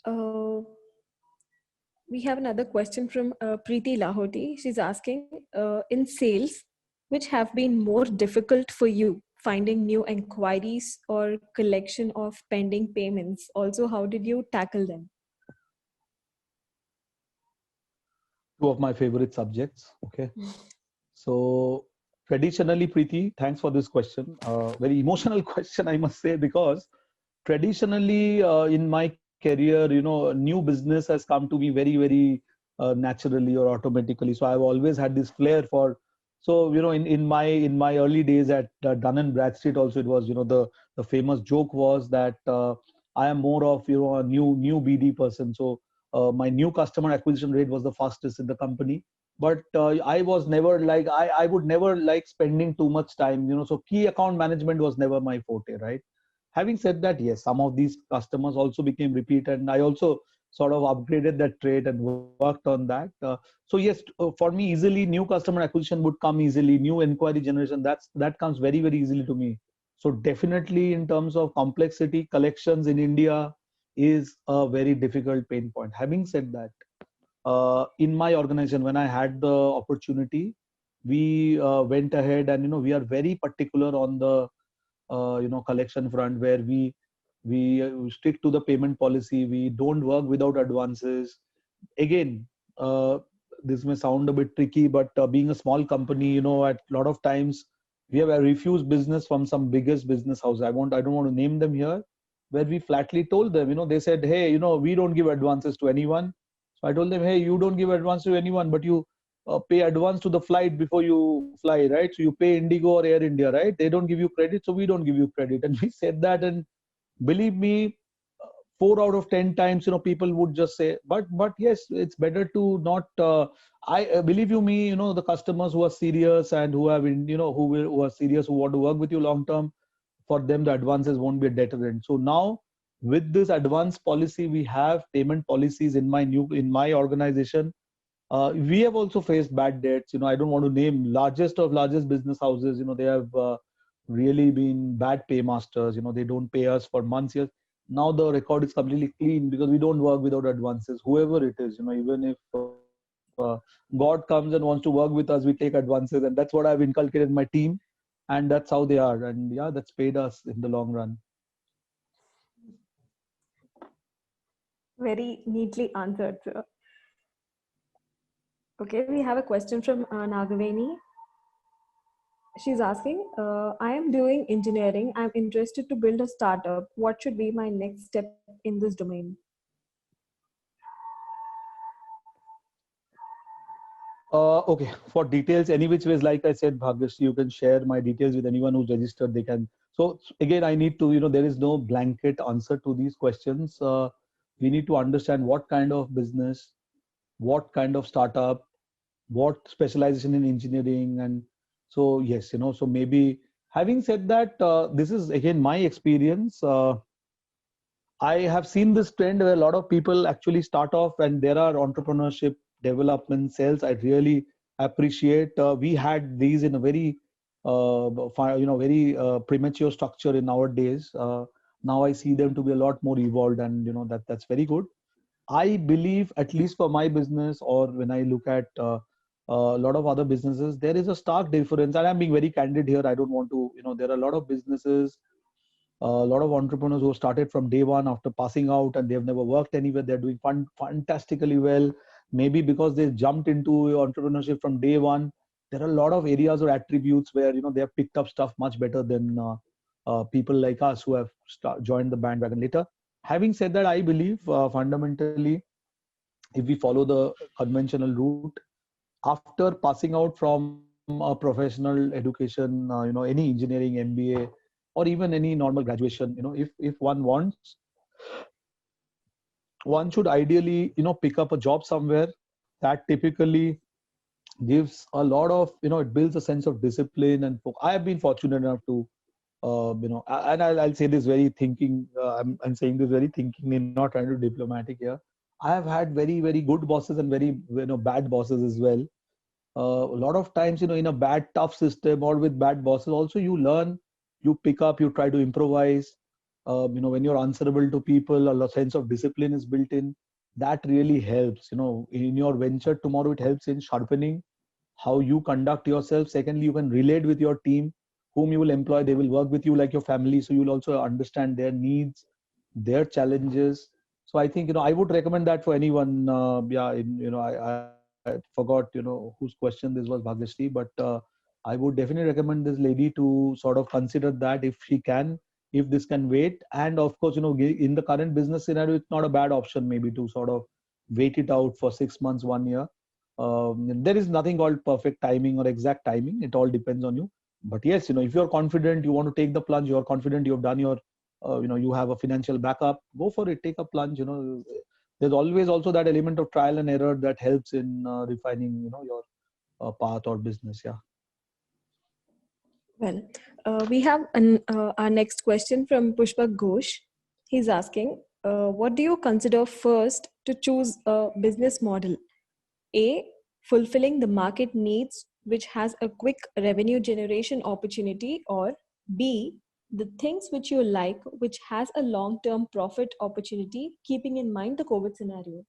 uh, we have another question from Preeti Lahoti. She's asking, in sales, which have been more difficult for you, finding new inquiries or collection of pending payments? Also, how did you tackle them? Two of my favorite subjects. Okay. So traditionally, Preeti, thanks for this question. Very emotional question, I must say, because traditionally in my career, new business has come to me very, very naturally or automatically. So I've always had this flair for. So in my early days at Dun and Bradstreet, also it was, the famous joke was that I am more of a new BD person. So my new customer acquisition rate was the fastest in the company. But I was never like, I would never like spending too much time, so key account management was never my forte, right? Having said that, yes, some of these customers also became repeat, and I also sort of upgraded that trait and worked on that. So yes, for me, easily new customer acquisition would come easily, new inquiry generation, that comes very, very easily to me. So definitely in terms of complexity, collections in India is a very difficult pain point. Having said that, in my organization, when I had the opportunity, we went ahead and we are very particular on the collection front, where we stick to the payment policy. We don't work without advances. Again, this may sound a bit tricky, but being a small company, at a lot of times we have a refused business from some biggest business house. I don't want to name them here, where we flatly told them, they said, hey, we don't give advances to anyone. So I told them, hey, you don't give advance to anyone, but you pay advance to the flight before you fly, right? So you pay Indigo or Air India, right? They don't give you credit, so we don't give you credit. And we said that, and believe me, 4 out of 10 times, people would just say, but yes, it's better to not. I believe you me, the customers who are serious and who have, who are serious, who want to work with you long term, for them the advances won't be a deterrent. So now, with this advance policy, we have payment policies in my organization. We have also faced bad debts. I don't want to name largest of largest business houses. They have really been bad paymasters. They don't pay us for months, years. now the record is completely clean because we don't work without advances. Whoever it is, even if God comes and wants to work with us, we take advances, and that's what I've inculcated in my team, and that's how they are. And yeah, that's paid us in the long run. Very neatly answered, sir. Okay, we have a question from Nagaveni. She's asking, I am doing engineering. I'm interested to build a startup. What should be my next step in this domain? Okay, for details, any which ways, like I said, Bhagyash, you can share my details with anyone who's registered. They can. So again, I need to, there is no blanket answer to these questions. We need to understand what kind of business, what kind of startup, what specialization in engineering. And so yes, so maybe having said that, this is again my experience. I have seen this trend where a lot of people actually start off, and there are entrepreneurship, development, sales. I really appreciate. We had these in a very, very premature structure in our days. Now I see them to be a lot more evolved, and that's very good. I believe, at least for my business, or when I look at a lot of other businesses, there is a stark difference. And I'm being very candid here. I don't want to, there are a lot of businesses, a lot of entrepreneurs who started from day one after passing out, and they've never worked anywhere. They're doing fantastically well. Maybe because they jumped into entrepreneurship from day one. There are a lot of areas or attributes where they have picked up stuff much better than people like us who have joined the bandwagon later. Having said that, I believe fundamentally, if we follow the conventional route, after passing out from a professional education, any engineering, MBA, or even any normal graduation, if one wants, one should ideally, pick up a job somewhere that typically gives a lot of, it builds a sense of discipline. And I have been fortunate enough to, and I'll say this very thinking, I'm saying this very thinking, not trying to be diplomatic here. I have had very, very good bosses and very, bad bosses as well. A lot of times, in a bad, tough system or with bad bosses, also you learn, you pick up, you try to improvise. When you're answerable to people, a sense of discipline is built in. That really helps, in your venture tomorrow. It helps in sharpening how you conduct yourself. Secondly, you can relate with your team, whom you will employ. They will work with you like your family. So you'll also understand their needs, their challenges. So I think, I would recommend that for anyone. I forgot, whose question this was, Bhagyashree, but I would definitely recommend this lady to sort of consider that if she can, if this can wait. And of course, in the current business scenario, it's not a bad option maybe to sort of wait it out for 6 months, 1 year. There is nothing called perfect timing or exact timing. It all depends on you. But yes, if you're confident, you want to take the plunge, you're confident, you've done your, you have a financial backup, go for it, take a plunge. There's always also that element of trial and error that helps in refining, your path or business. Yeah. Well, we have our next question from Pushpak Ghosh. He's asking, what do you consider first to choose a business model? A, fulfilling the market needs, which has a quick revenue generation opportunity, or B, the things which you like, which has a long-term profit opportunity, keeping in mind the COVID scenario?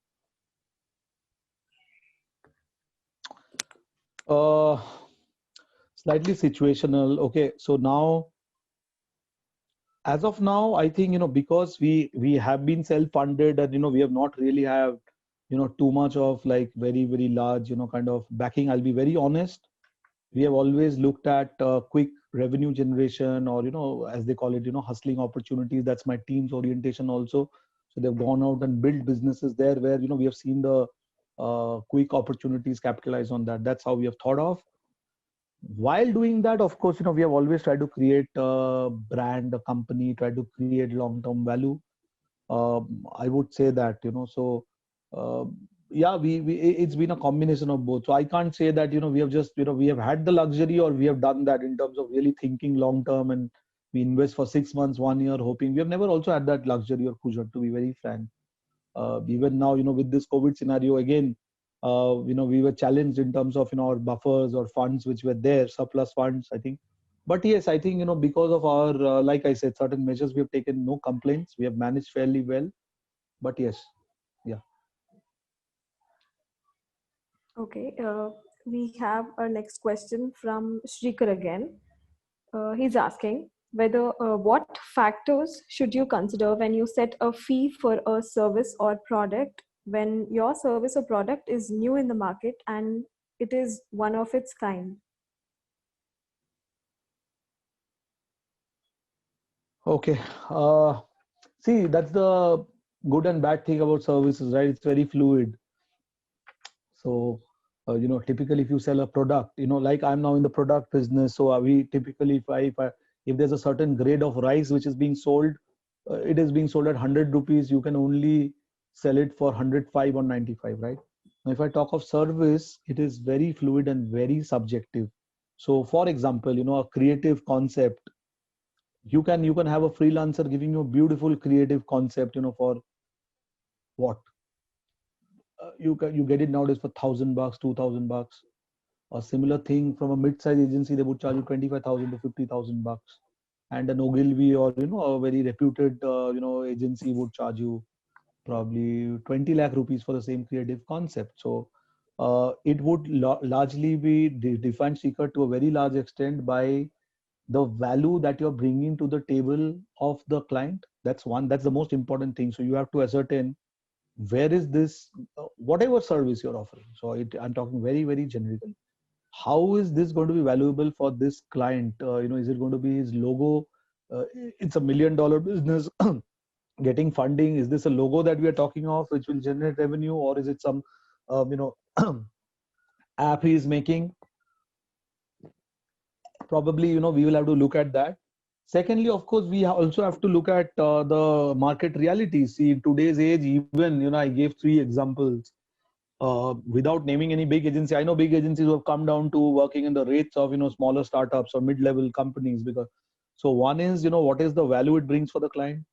Slightly situational. Okay, so now, as of now, I think, because we have been self-funded, and we have not really have, too much of like very, very large, kind of backing. I'll be very honest. We have always looked at quick revenue generation, or as they call it, hustling opportunities. That's my team's orientation also. So they've gone out and built businesses there where we have seen the quick opportunities, capitalize on that. That's how we have thought of. While doing that, of course, we have always tried to create a brand, a company, try to create long-term value. I would say that, so uh, yeah, it's been a combination of both. So I can't say that, we have just, we have had the luxury, or we have done that in terms of really thinking long-term, and we invest for 6 months, 1 year, hoping. We have never also had that luxury or cushion, to be very frank. Even now, with this COVID scenario again, we were challenged in terms of, our buffers or funds which were there, surplus funds, I think. But yes, I think, because of our, like I said, certain measures we have taken, no complaints. We have managed fairly well. But yes, yeah. Okay, we have our next question from Shrikar again. He's asking whether what factors should you consider when you set a fee for a service or product when your service or product is new in the market and it is one of its kind. Okay. Uh, See, that's the good and bad thing about services, right? It's very fluid. So, typically if you sell a product, like I'm now in the product business, so we typically, if there's a certain grade of rice which is being sold, it is being sold at 100 rupees, you can only sell it for 105 or 95, right? Now, if I talk of service, it is very fluid and very subjective. So, for example, a creative concept, you can have a freelancer giving you a beautiful creative concept, for what you get it nowadays for $1,000, $2,000. A similar thing from a mid-size agency, they would charge you 25,000 to 50,000 bucks, and an Ogilvy or a very reputed agency would charge you probably 20 lakh rupees for the same creative concept. So it would largely be defined, Seeker, to a very large extent by the value that you're bringing to the table of the client. That's one. That's the most important thing. So you have to ascertain where is this, whatever service you're offering. So I'm talking very, very generically. How is this going to be valuable for this client? Is it going to be his logo? It's $1 million business. Getting funding, is this a logo that we are talking of which will generate revenue, or is it some um, you know app he is making? Probably, we will have to look at that. Secondly, of course, we also have to look at the market reality. See, in today's age, even, I gave 3 examples without naming any big agency. I know big agencies who have come down to working in the rates of, smaller startups or mid-level companies. Because so one is, what is the value it brings for the client?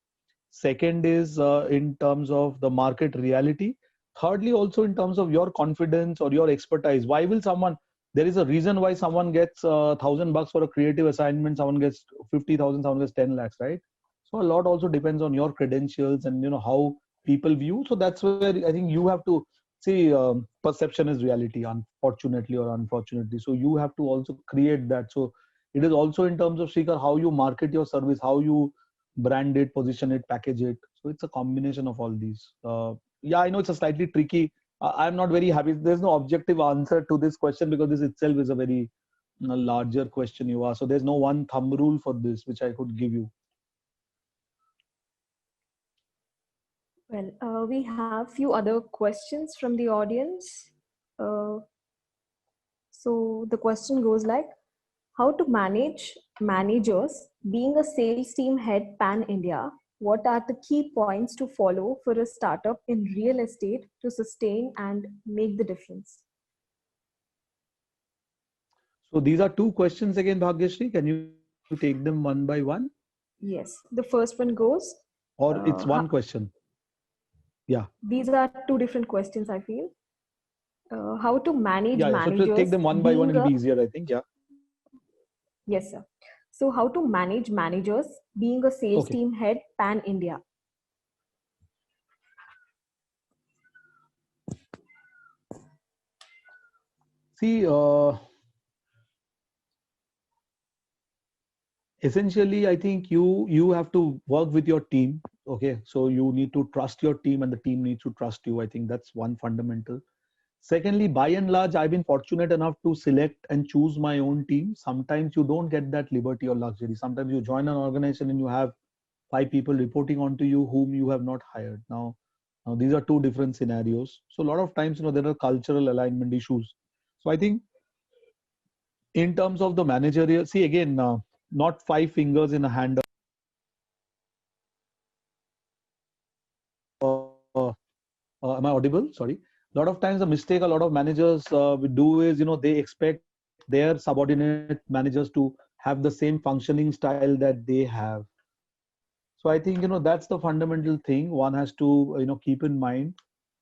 Second is in terms of the market reality. Thirdly, also in terms of your confidence or your expertise. Why will someone, there is a reason why someone gets $1,000 for a creative assignment, someone gets 50,000, someone gets 10 lakhs, right? So a lot also depends on your credentials and how people view. So that's where I think you have to see, perception is reality, unfortunately or unfortunately. So you have to also create that. So it is also in terms of, Shrikar, how you market your service, how you brand it, position it, package it. So it's a combination of all these. Yeah, I know it's a slightly tricky. I'm not very happy. There's no objective answer to this question because this itself is a very larger question you ask. So there's no one thumb rule for this which I could give you. Well, we have few other questions from the audience. Uh, so the question goes like, how to manage managers being a sales team head pan India? What are the key points to follow for a startup in real estate to sustain and make the difference? So these are 2 questions again, Bhagyashree. Can you take them one by one? Yes, the first one goes, Or it's one question? Yeah. these are two different questions, I feel. How to manage Yeah, yeah. So to take managers them one by one, being it'll a, be easier, I think. Yeah. yes, sir. So how to manage managers being a sales Okay. team head pan India? See, essentially, I think you have to work with your team. Okay. So you need to trust your team and the team needs to trust you. I think that's one fundamental. Secondly, by and large, I've been fortunate enough to select and choose my own team. Sometimes you don't get that liberty or luxury. Sometimes you join an organization and you have 5 people reporting onto you whom you have not hired. Now these are 2 different scenarios. So a lot of times, there are cultural alignment issues. So I think in terms of the managerial, see again, not 5 fingers in a hand. Am I audible? Sorry. A lot of times the mistake a lot of managers would do is, they expect their subordinate managers to have the same functioning style that they have. So I think, that's the fundamental thing one has to, keep in mind.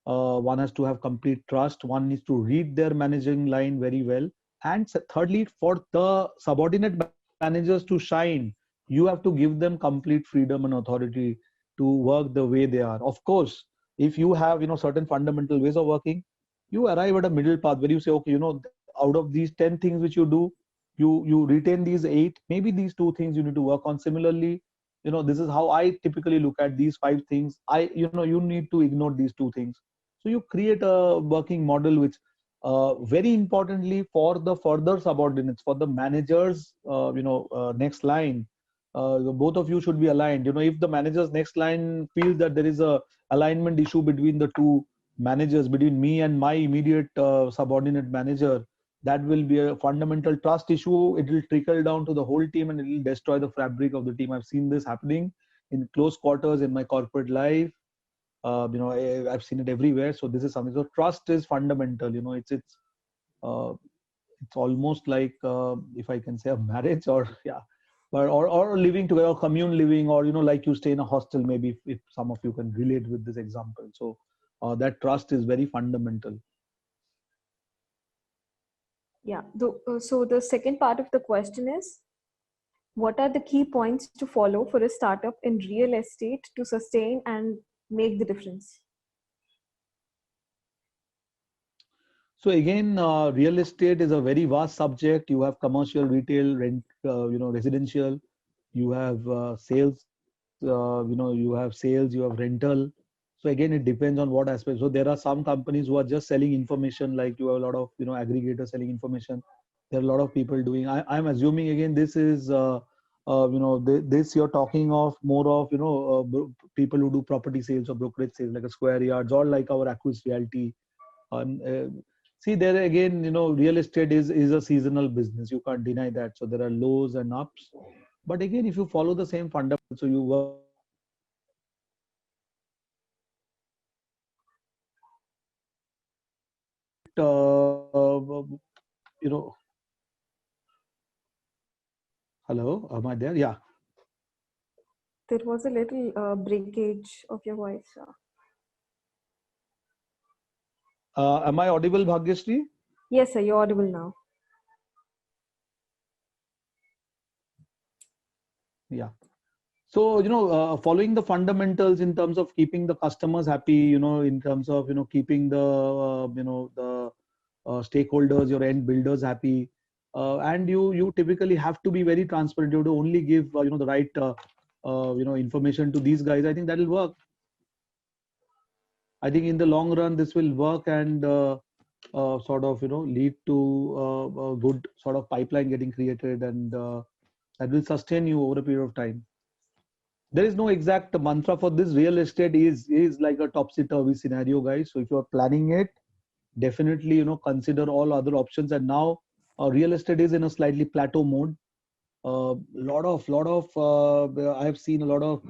One has to have complete trust. One needs to read their managing line very well. And thirdly, for the subordinate managers to shine, you have to give them complete freedom and authority to work the way they are. Of course, if you have certain fundamental ways of working, you arrive at a middle path where you say, okay, out of these 10 things which you do, you retain these 8, maybe these 2 things you need to work on. Similarly, this is how I typically look at these 5 things. You need to ignore these 2 things. So you create a working model which, very importantly, for the further subordinates, for the managers, next line, both of you should be aligned. If the manager's next line feels that there is a alignment issue between the 2 managers, between me and my immediate subordinate manager, that will be a fundamental trust issue. It will trickle down to the whole team and it will destroy the fabric of the team. I've seen this happening in close quarters in my corporate life. I've seen it everywhere. So this is something. So trust is fundamental. Uh, it's almost like, if I can say, a marriage, or yeah, but or living together, or commune living, or like you stay in a hostel. Maybe if some of you can relate with this example. So that trust is very fundamental. Yeah. So the second part of the question is, what are the key points to follow for a startup in real estate to sustain and make the difference? So again, real estate is a very vast subject. You have commercial, retail, rent, residential. You have sales. You have sales. You have rental. So again, it depends on what aspect. So there are some companies who are just selling information, like you have a lot of aggregators selling information. There are a lot of people doing. I'm assuming again this is this you're talking of more of people who do property sales or brokerage sales, like a Square Yards or like our Acquis Realty. See, there again, real estate is a seasonal business. You can't deny that. So there are lows and ups. But again, if you follow the same fundamentals, so you work, you know, hello, am I there? Yeah. There was a little breakage of your voice. Am I audible, Bhagyashree? Yes, sir, you're audible now. Yeah. So, following the fundamentals in terms of keeping the customers happy, in terms of, keeping the, the stakeholders, your end builders happy. And you typically have to be very transparent. You have to only give, the right, information to these guys. I think that will work. I think in the long run, this will work and sort of, lead to a good sort of pipeline getting created, and that will sustain you over a period of time. There is no exact mantra for this. Real estate is like a topsy-turvy scenario, guys. So if you're planning it, definitely consider all other options. And now real estate is in a slightly plateau mode. I have seen a lot of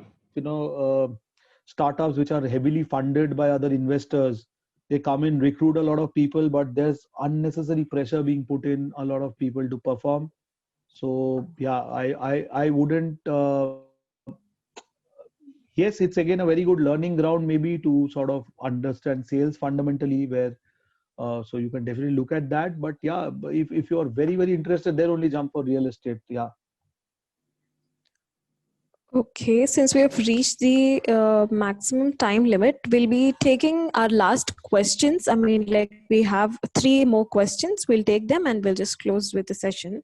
startups which are heavily funded by other investors. They come in, recruit a lot of people, but there's unnecessary pressure being put in a lot of people to perform. So yeah, I wouldn't. Yes, it's again a very good learning ground, maybe to sort of understand sales fundamentally, where so you can definitely look at that. But yeah, if you are very, very interested, then only jump for real estate. Yeah. Okay, since we have reached the maximum time limit, we'll be taking our last questions. I mean, like we have 3 more questions. We'll take them and we'll just close with the session.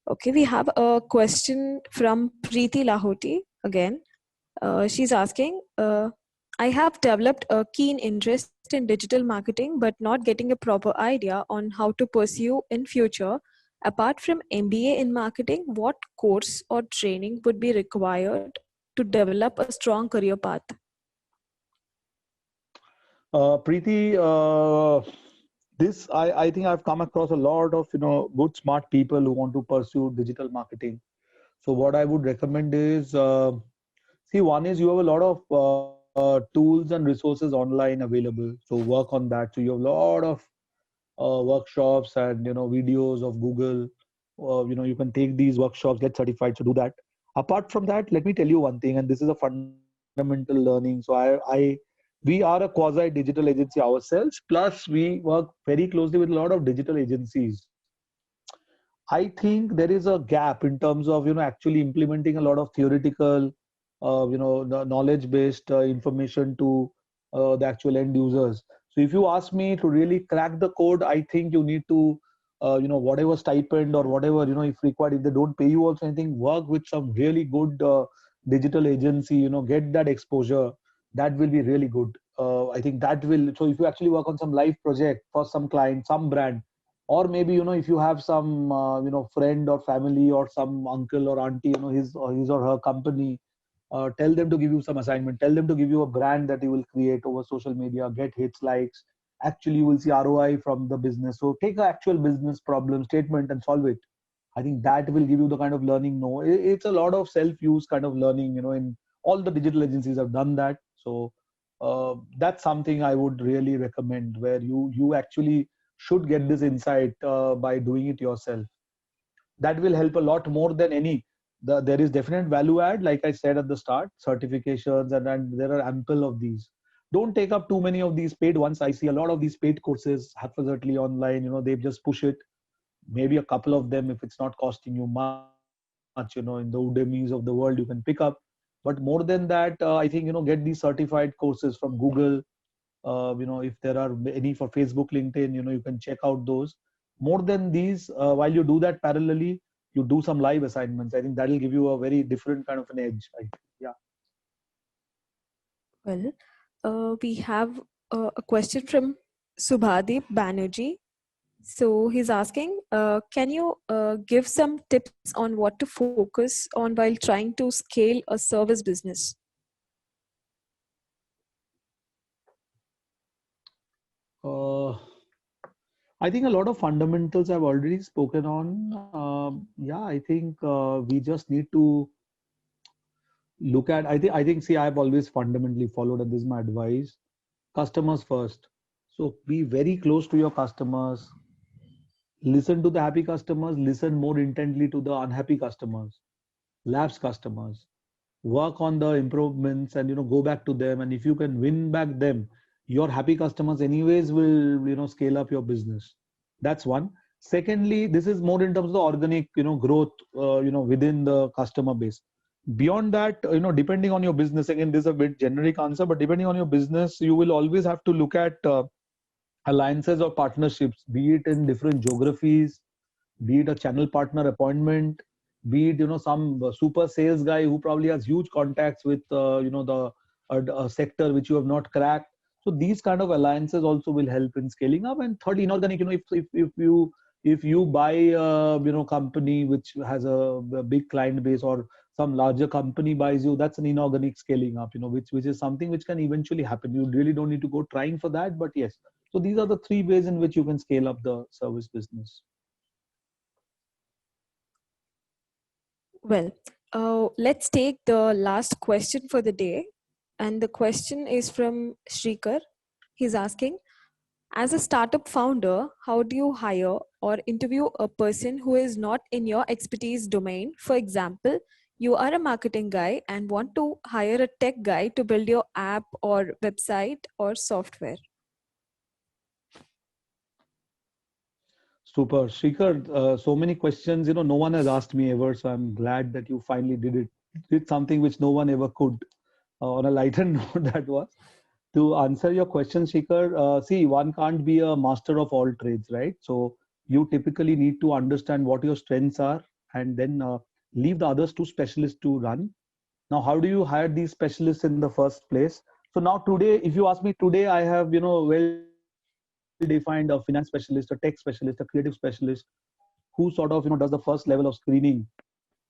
Okay, we have a question from Preeti Lahoti again. She's asking, I have developed a keen interest in digital marketing, but not getting a proper idea on how to pursue in future. Apart from MBA in marketing, what course or training would be required to develop a strong career path? Preeti, this I think I've come across a lot of good smart people who want to pursue digital marketing. So what I would recommend is, see, one is you have a lot of tools and resources online available. So work on that. So you have a lot of workshops and videos of Google. You can take these workshops, get certified. So do that. Apart from that, let me tell you one thing, and this is a fundamental learning. So we are a quasi digital agency ourselves. Plus, we work very closely with a lot of digital agencies. I think there is a gap in terms of, actually implementing a lot of theoretical, knowledge-based information to the actual end users. So if you ask me to really crack the code, I think you need to, whatever stipend or whatever, if required, if they don't pay you also anything, work with some really good digital agency, get that exposure. That will be really good. I think that will, so if you actually work on some live project for some client, some brand, or maybe if you have some friend or family or some uncle or auntie, his or her company, tell them to give you some assignment, tell them to give you a brand that you will create over social media, get hits, likes. Actually you will see ROI from the business. So take an actual business problem statement and solve it. I think that will give you the kind of learning. No, it's a lot of self-use kind of learning, in all the digital agencies have done that. So that's something I would really recommend, where you actually should get this insight by doing it yourself. That will help a lot more than any. There is definite value add, like I said at the start, certifications, and there are ample of these. Don't take up too many of these paid ones. I see a lot of these paid courses haphazardly online. They just push it. Maybe a couple of them, if it's not costing you much, in the Udemy's of the world, you can pick up. But more than that, I think, get these certified courses from Google. If there are any for Facebook, LinkedIn, you can check out those. More than these, while you do that parallelly, you do some live assignments. I think that will give you a very different kind of an edge. Yeah. Well, we have a question from Subhadeep Banerjee. So he's asking, can you give some tips on what to focus on while trying to scale a service business? I think a lot of fundamentals I've already spoken on. Yeah, I think we just need to look at. I think. See, I've always fundamentally followed, and this is my advice: customers first. So be very close to your customers. Listen to the happy customers. Listen more intently to the unhappy customers, lapsed customers. Work on the improvements, and go back to them. And if you can win back them, your happy customers anyways will scale up your business. That's one. Secondly, this is more in terms of the organic growth within the customer base. Beyond that, depending on your business, again this is a bit generic answer, but depending on your business, you will always have to look at alliances or partnerships, be it in different geographies, be it a channel partner appointment, be it some super sales guy who probably has huge contacts with the a sector which you have not cracked. So these kind of alliances also will help in scaling up. And third, inorganic. If you buy a company which has a big client base, or some larger company buys you, that's an inorganic scaling up. Which is something which can eventually happen. You really don't need to go trying for that, but yes. So these are the three ways in which you can scale up the service business. Well, let's take the last question for the day. And the question is from Shrikar. He's asking, as a startup founder, how do you hire or interview a person who is not in your expertise domain? For example, you are a marketing guy and want to hire a tech guy to build your app or website or software. Super. Shrikar, so many questions, no one has asked me ever. So I'm glad that you finally did it. Did something which no one ever could. On a lighter note, that was. To answer your question, Shikhar, see, one can't be a master of all trades, right? So you typically need to understand what your strengths are, and then leave the others to specialists to run. Now, how do you hire these specialists in the first place? So now today, if you ask me today, I have, well-defined a finance specialist, a tech specialist, a creative specialist, who sort of, does the first level of screening.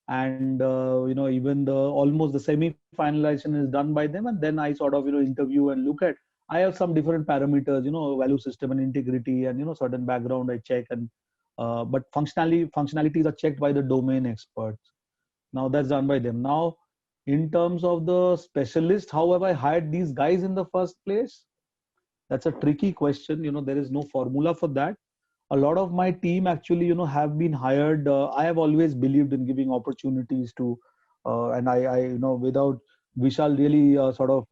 And even the almost the semi finalization is done by them, and then I sort of interview and look at. I have some different parameters, value system and integrity, and certain background I check. And but functionalities are checked by the domain experts. Now that's done by them. Now, in terms of the specialist, how have I hired these guys in the first place? That's a tricky question. There is no formula for that. A lot of my team actually have been hired. I have always believed in giving opportunities to, and I without Vishal really sort of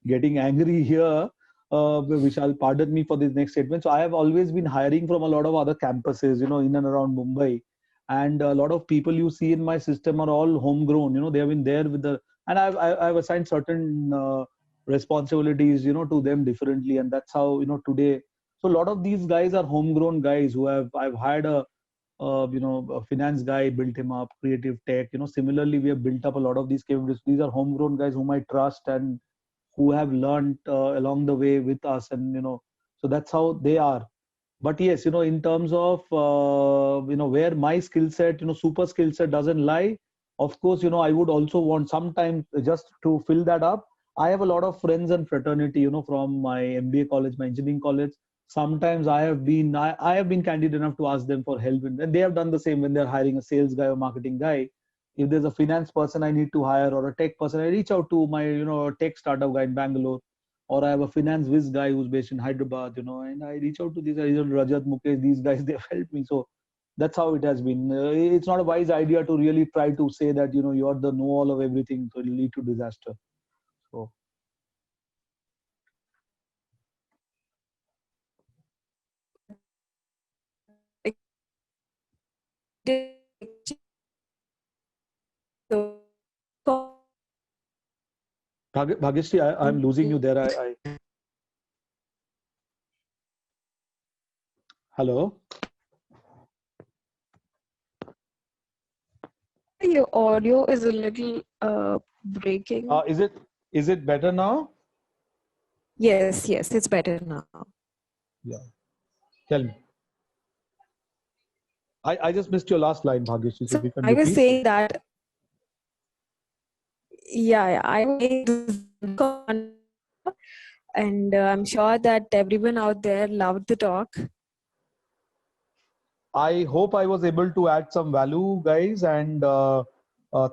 getting angry here, Vishal, pardon me for this next statement. So I have always been hiring from a lot of other campuses, in and around Mumbai. And a lot of people you see in my system are all homegrown. They have been there with and I've assigned certain responsibilities, to them differently. And that's how, today. So a lot of these guys are homegrown guys I've hired a finance guy, built him up, creative tech. Similarly, we have built up a lot of these capabilities. These are homegrown guys whom I trust and who have learned along the way with us, and so that's how they are. But yes, in terms of where my skill set, super skill set doesn't lie. Of course, I would also want sometimes just to fill that up. I have a lot of friends and fraternity, from my MBA college, my engineering college. Sometimes I have been candid enough to ask them for help, and they have done the same when they're hiring a sales guy or marketing guy. If there's a finance person I need to hire or a tech person, I reach out to my tech startup guy in Bangalore, or I have a finance whiz guy who's based in Hyderabad, and I reach out to these guys, Rajat, Mukesh, these guys, they've helped me. So that's how it has been. It's not a wise idea to really try to say that you're the know-all of everything, so it'll lead to disaster. So. Bhagyashree, I'm losing you there. Hello? Your audio is a little breaking. Is it better now? Yes, it's better now. Yeah. Tell me. I just missed your last line, Bhagyashree. So if you can I was repeat. saying that, I was saying, and I'm sure that everyone out there loved the talk. I hope I was able to add some value, guys, and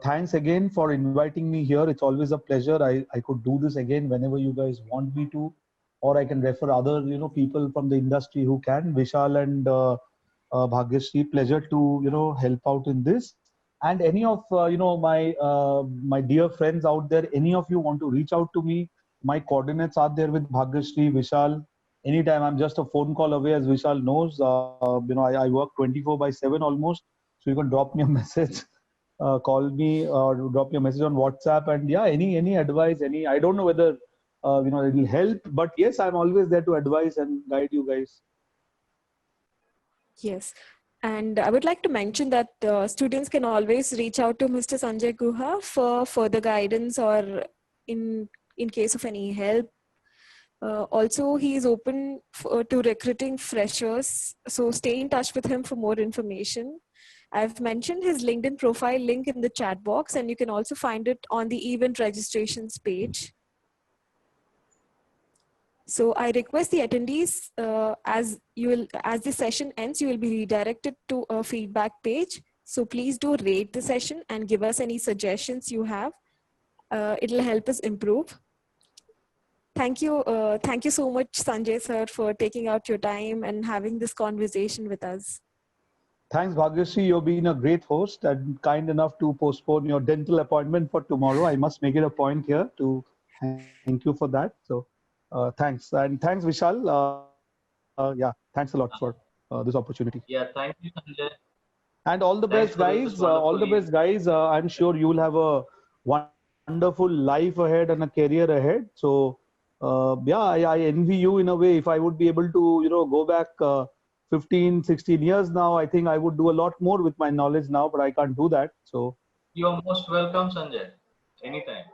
thanks again for inviting me here. It's always a pleasure. I could do this again whenever you guys want me to, or I can refer other people from the industry who can. Vishal and Bhagyashree, pleasure to help out in this. And any of my dear friends out there, any of you want to reach out to me, my coordinates are there with Bhagyashree, Vishal. Anytime, I'm just a phone call away, as Vishal knows. I work 24/7 almost, so you can drop me a message, call me, or drop me a message on WhatsApp. And yeah, any advice, I don't know whether it will help, but yes, I'm always there to advise and guide you guys. Yes. And I would like to mention that students can always reach out to Mr. Sanjay Guha for further guidance or in case of any help. Also, he is open to recruiting freshers. So stay in touch with him for more information. I've mentioned his LinkedIn profile link in the chat box, and you can also find it on the event registrations page. So I request the attendees, as the session ends, you will be redirected to a feedback page. So please do rate the session and give us any suggestions you have. It'll help us improve. Thank you so much, Sanjay sir, for taking out your time and having this conversation with us. Thanks, Bhagyashree. You've been a great host and kind enough to postpone your dental appointment for tomorrow. I must make it a point here to thank you for that. So thanks. And thanks, Vishal. Yeah, thanks a lot for this opportunity. Yeah, thank you, Sanjay. And all the best, guys. All the best, guys. I'm sure you will have a wonderful life ahead and a career ahead. So yeah, I envy you in a way. If I would be able to, go back 15, 16 years now, I think I would do a lot more with my knowledge now, but I can't do that. So you're most welcome, Sanjay. Anytime.